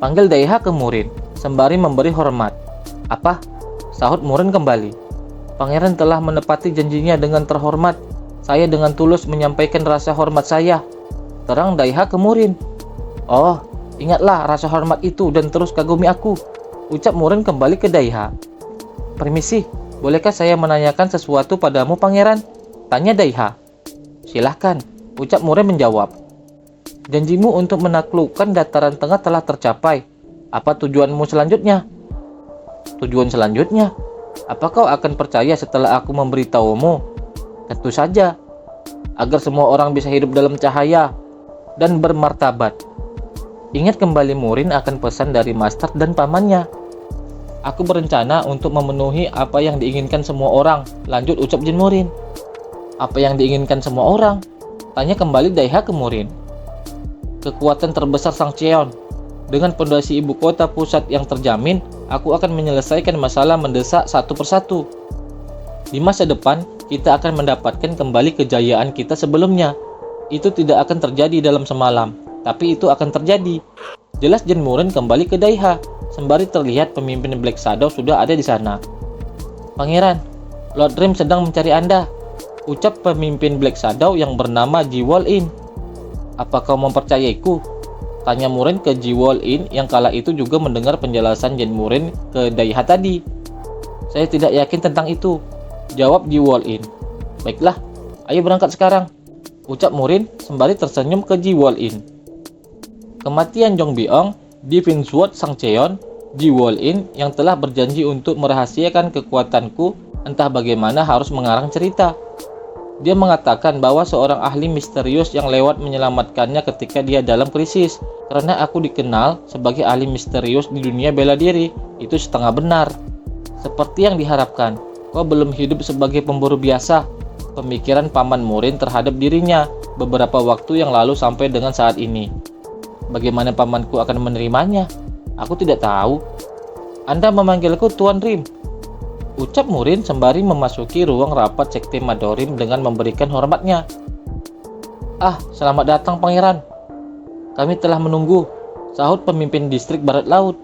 panggil Daiha ke Murin, sembari memberi hormat. Apa? Sahut Murin kembali. Pangeran telah menepati janjinya dengan terhormat. Saya dengan tulus menyampaikan rasa hormat saya, terang Daiha ke Murin. Oh, ingatlah rasa hormat itu dan terus kagumi aku, ucap Murin kembali ke Daiha. Permisi, bolehkah saya menanyakan sesuatu padamu Pangeran? Tanya Daiha. Silahkan, ucap Murin menjawab. Janjimu untuk menaklukkan dataran tengah telah tercapai. Apa tujuanmu selanjutnya? Tujuan selanjutnya? Apa kau akan percaya setelah aku memberitahumu? Tentu saja, agar semua orang bisa hidup dalam cahaya dan bermartabat. Ingat kembali Murin akan pesan dari Master dan pamannya. Aku berencana untuk memenuhi apa yang diinginkan semua orang, lanjut ucap Jen Murin. Apa yang diinginkan semua orang? Tanya kembali Daiha ke Murin. Kekuatan terbesar Sang Cheon. Dengan fondasi ibu kota pusat yang terjamin, aku akan menyelesaikan masalah mendesak satu persatu. Di masa depan, kita akan mendapatkan kembali kejayaan kita sebelumnya. Itu tidak akan terjadi dalam semalam, tapi itu akan terjadi. Jelas Jen Murin kembali ke Daiha, sembari terlihat pemimpin Black Shadow sudah ada di sana. Pangeran, Lord Rim sedang mencari Anda, ucap pemimpin Black Shadow yang bernama Ji-Wol-In. Apa kau mempercayaiku? Tanya Murin ke Ji-Wol-In yang kala itu juga mendengar penjelasan Jen Murin ke Daiha tadi. Saya tidak yakin tentang itu, jawab Ji-Wol-In. Baiklah, ayo berangkat sekarang, ucap Murin sembari tersenyum ke Ji-Wol-In. Kematian Jongbiong, Divine Sword Sang Cheon, Ji Wol-in yang telah berjanji untuk merahasiakan kekuatanku, entah bagaimana harus mengarang cerita. Dia mengatakan bahwa seorang ahli misterius yang lewat menyelamatkannya ketika dia dalam krisis. Karena aku dikenal sebagai ahli misterius di dunia bela diri, itu setengah benar. Seperti yang diharapkan, kau belum hidup sebagai pemburu biasa. Pemikiran Paman Murin terhadap dirinya beberapa waktu yang lalu sampai dengan saat ini. Bagaimana pamanku akan menerimanya? Aku tidak tahu. Anda memanggilku Tuan Rim, ucap Murin sembari memasuki ruang rapat Sekte Madorim dengan memberikan hormatnya. Ah, selamat datang Pangeran. Kami telah menunggu, sahut pemimpin distrik Barat Laut.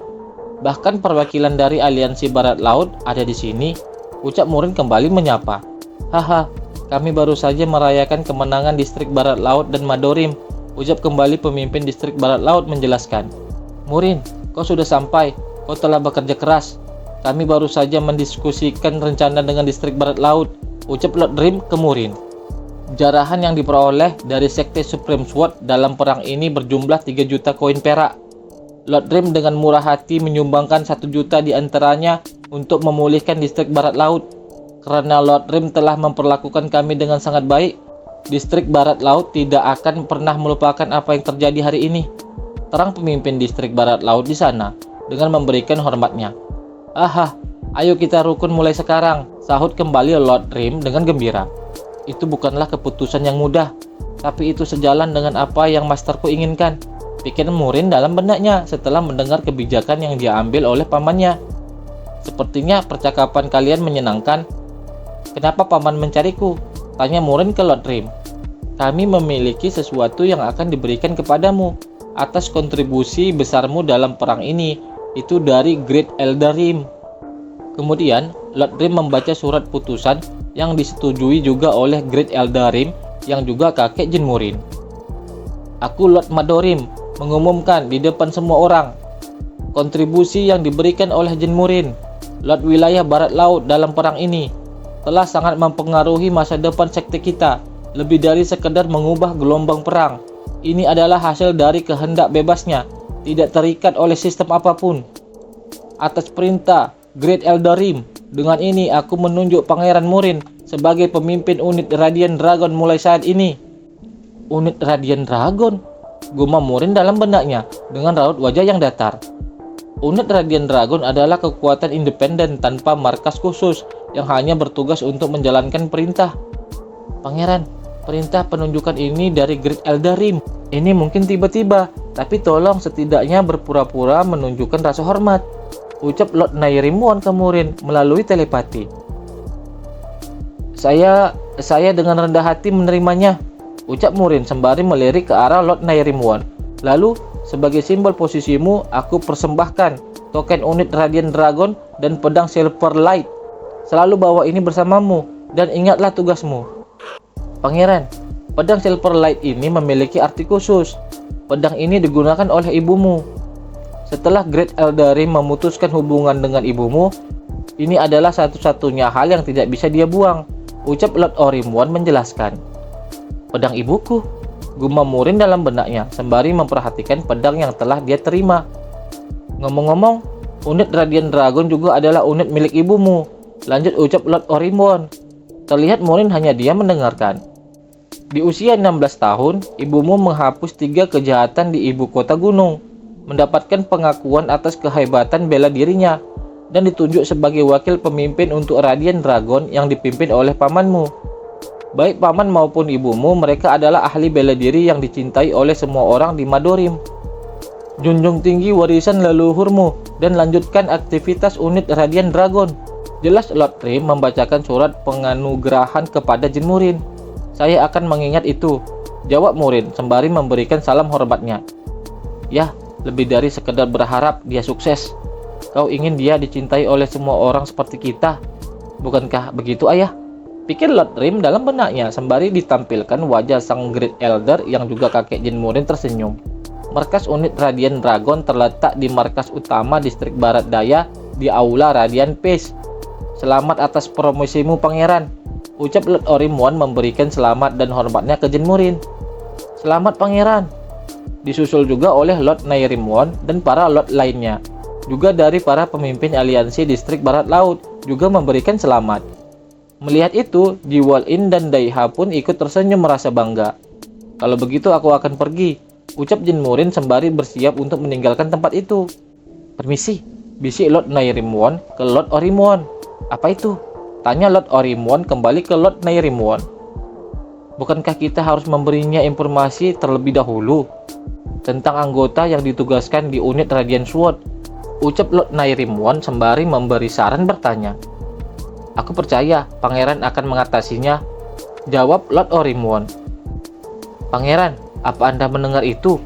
Bahkan perwakilan dari Aliansi Barat Laut ada di sini, ucap Murin kembali menyapa. Haha, kami baru saja merayakan kemenangan distrik Barat Laut dan Madorim, ucap kembali pemimpin distrik Barat Laut menjelaskan. Murin, kau sudah sampai, kau telah bekerja keras. Kami baru saja mendiskusikan rencana dengan distrik Barat Laut, ucap Lord Rim ke Murin. Jarahan yang diperoleh dari Sekte Supreme Sword dalam perang ini berjumlah 3 juta koin perak. Lord Rim dengan murah hati menyumbangkan 1 juta di antaranya untuk memulihkan distrik Barat Laut. Karena Lord Rim telah memperlakukan kami dengan sangat baik, distrik Barat Laut tidak akan pernah melupakan apa yang terjadi hari ini. Terang pemimpin distrik Barat Laut di sana dengan memberikan hormatnya. Aha, ayo kita rukun mulai sekarang, sahut kembali Lord Rim dengan gembira. Itu bukanlah keputusan yang mudah, tapi itu sejalan dengan apa yang masterku inginkan, pikir Murin dalam benaknya setelah mendengar kebijakan yang diambil oleh pamannya. Sepertinya percakapan kalian menyenangkan. Kenapa paman mencariku? Tanya Murin ke Lord Rim. Kami memiliki sesuatu yang akan diberikan kepadamu atas kontribusi besarmu dalam perang ini, itu dari Great Elder Rim. Kemudian Lord Rim membaca surat putusan yang disetujui juga oleh Great Elder Rim yang juga kakek Jin Murin. Aku Lord Madorim mengumumkan di depan semua orang, kontribusi yang diberikan oleh Jin Murin, Lord Wilayah Barat Laut dalam perang ini, telah sangat mempengaruhi masa depan sekte kita, lebih dari sekedar mengubah gelombang perang. Ini adalah hasil dari kehendak bebasnya, tidak terikat oleh sistem apapun. Atas perintah Great Elder Rim, dengan ini aku menunjuk Pangeran Murin sebagai pemimpin unit Radiant Dragon mulai saat ini. Unit Radiant Dragon? Gumam Murin dalam benaknya dengan raut wajah yang datar. Unit Radiant Dragon adalah kekuatan independen tanpa markas khusus yang hanya bertugas untuk menjalankan perintah. Pangeran, perintah penunjukan ini dari Great Elder Rim. Ini mungkin tiba-tiba, tapi tolong setidaknya berpura-pura menunjukkan rasa hormat, ucap Lord Nairimuan ke Murin melalui telepati. Saya dengan rendah hati menerimanya, ucap Murin sembari melirik ke arah Lord Nairimuan. Lalu, sebagai simbol posisimu, aku persembahkan token unit Radiant Dragon dan pedang Silver Light. Selalu bawa ini bersamamu dan ingatlah tugasmu. Pangeran, pedang Silver Light ini memiliki arti khusus. Pedang ini digunakan oleh ibumu. Setelah Great Elder Rim memutuskan hubungan dengan ibumu, ini adalah satu-satunya hal yang tidak bisa dia buang, ucap Lord Orimwon menjelaskan. Pedang ibuku, gumam Murin dalam benaknya sembari memperhatikan pedang yang telah dia terima. Ngomong-ngomong, unit Radiant Dragon juga adalah unit milik ibumu, lanjut ucap Lord Orimwon. Terlihat Murin hanya diam mendengarkan. Di usia 16 tahun, ibumu menghapus 3 kejahatan di ibu kota gunung, mendapatkan pengakuan atas kehebatan bela dirinya, dan ditunjuk sebagai wakil pemimpin untuk Radiant Dragon yang dipimpin oleh pamanmu. Baik paman maupun ibumu, mereka adalah ahli bela diri yang dicintai oleh semua orang di Madorim. Junjung tinggi warisan leluhurmu dan lanjutkan aktivitas unit Radiant Dragon. Jelas Lord Rim membacakan surat penganugerahan kepada Jin Murin. Saya akan mengingat itu, jawab Murin sembari memberikan salam hormatnya. Ya, lebih dari sekedar berharap dia sukses. Kau ingin dia dicintai oleh semua orang seperti kita, bukankah begitu ayah? Pikir Lord Rim dalam benaknya sembari ditampilkan wajah sang Great Elder yang juga kakek Jin Murin tersenyum. Markas unit Radiant Dragon terletak di markas utama distrik Barat Daya di Aula Radiant Peace. Selamat atas promosimu pangeran, ucap Lord Orimwon memberikan selamat dan hormatnya ke Jin Murin. Selamat pangeran, disusul juga oleh Lord Nairimwon dan para lord lainnya. juga dari para pemimpin aliansi distrik Barat Laut, juga memberikan selamat. Melihat itu, Ji Wol-in dan Daiha pun ikut tersenyum merasa bangga. Kalau begitu aku akan pergi, ucap Jin Murin sembari bersiap untuk meninggalkan tempat itu. Permisi, bisik Lord Nairimwon ke Lord Orimwon. Apa itu? Tanya Lord Orimwon kembali ke Lord Nairimwon. Bukankah kita harus memberinya informasi terlebih dahulu tentang anggota yang ditugaskan di unit Radiant Sword? Ucap Lord Nairimwon sembari memberi saran bertanya. Aku percaya pangeran akan mengatasinya, jawab Lord Orimwon. Pangeran, apa Anda mendengar itu?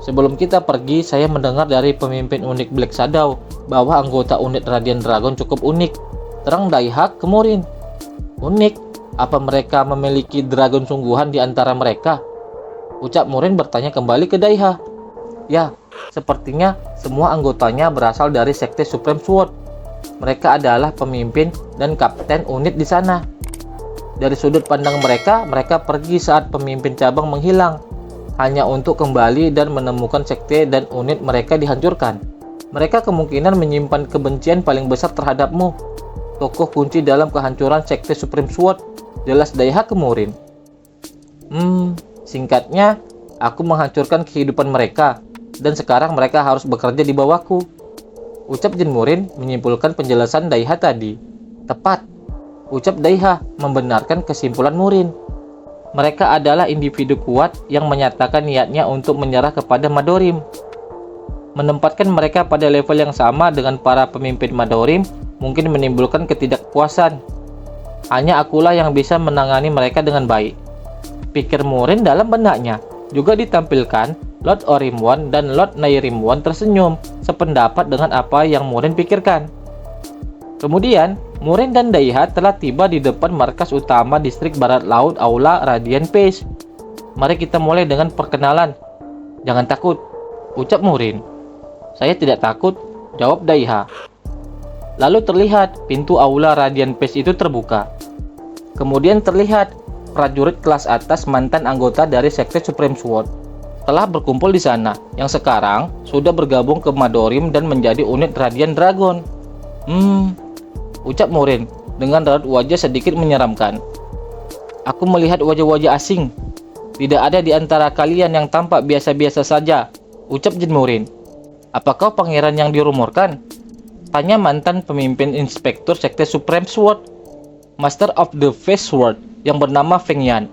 Sebelum kita pergi, saya mendengar dari pemimpin unit Black Shadow bahwa anggota unit Radiant Dragon cukup unik. Terang Daiha ke Murin. Unik? Apa mereka memiliki dragon sungguhan di antara mereka? Ucap Murin bertanya kembali ke Daiha. Ya, sepertinya semua anggotanya berasal dari Sekte Supreme Sword. Mereka adalah pemimpin dan kapten unit di sana. Dari sudut pandang mereka pergi saat pemimpin cabang menghilang, hanya untuk kembali dan menemukan sekte dan unit mereka dihancurkan. Mereka kemungkinan menyimpan kebencian paling besar terhadapmu, tokoh kunci dalam kehancuran Sekte Supreme Sword, jelas Daiha ke Murin. Singkatnya, aku menghancurkan kehidupan mereka, dan sekarang mereka harus bekerja di bawahku, ucap Jin Murin menyimpulkan penjelasan Daiha tadi. Tepat, ucap Daiha membenarkan kesimpulan Murin. Mereka adalah individu kuat yang menyatakan niatnya untuk menyerah kepada Madorim. Menempatkan mereka pada level yang sama dengan para pemimpin Madorim mungkin menimbulkan ketidakpuasan. Hanya akulah yang bisa menangani mereka dengan baik, pikir Murin dalam benaknya. Juga ditampilkan Lord Orimwon dan Lord Nairimwon tersenyum sependapat dengan apa yang Murin pikirkan. Kemudian, Murin dan Daiha telah tiba di depan markas utama distrik Barat Laut Aula Radiant Pace. Mari kita mulai dengan perkenalan. Jangan takut, ucap Murin. Saya tidak takut, jawab Daiha. Lalu terlihat pintu Aula Radiant Pace itu terbuka. Kemudian terlihat prajurit kelas atas mantan anggota dari Sekte Supreme Sword telah berkumpul di sana, yang sekarang sudah bergabung ke Madorim dan menjadi unit Radiant Dragon. Ucap Murin dengan raut wajah sedikit menyeramkan. Aku melihat wajah-wajah asing. Tidak ada di antara kalian yang tampak biasa-biasa saja, ucap Jin Murin. Apakah pangeran yang dirumorkan? Tanya mantan pemimpin inspektur Sekte Supreme Sword, Master of the Face Sword yang bernama Feng Yan.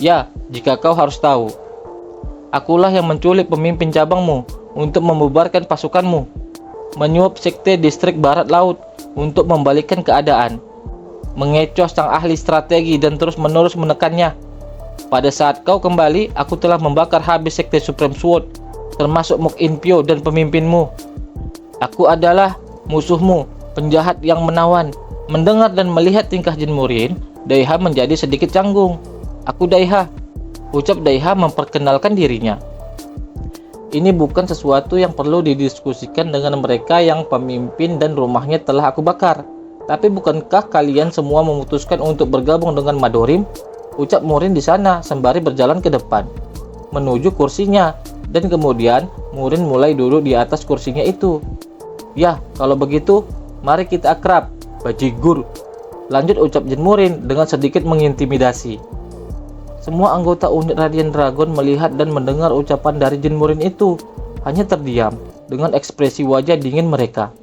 Ya, jika kau harus tahu. Akulah yang menculik pemimpin cabangmu untuk membubarkan pasukanmu, menyuap Sekte Distrik Barat Laut untuk membalikkan keadaan, mengecoh sang ahli strategi dan terus-menerus menekannya. Pada saat kau kembali, aku telah membakar habis Sekte Supreme Sword, termasuk Mok In-pyo dan pemimpinmu. Aku adalah musuhmu, penjahat yang menawan. Mendengar dan melihat tingkah Jin Murin, Daiha menjadi sedikit canggung. Aku Daiha, ucap Daiha memperkenalkan dirinya. Ini bukan sesuatu yang perlu didiskusikan dengan mereka yang pemimpin dan rumahnya telah aku bakar. Tapi bukankah kalian semua memutuskan untuk bergabung dengan Madorim? Ucap Murin di sana sembari berjalan ke depan, menuju kursinya. Dan kemudian Murin mulai duduk di atas kursinya itu. Ya, kalau begitu, mari kita akrab, bajigur. Lanjut ucap Jin Murin dengan sedikit mengintimidasi. Semua anggota unit Radiant Dragon melihat dan mendengar ucapan dari Jin Murin itu, hanya terdiam dengan ekspresi wajah dingin mereka.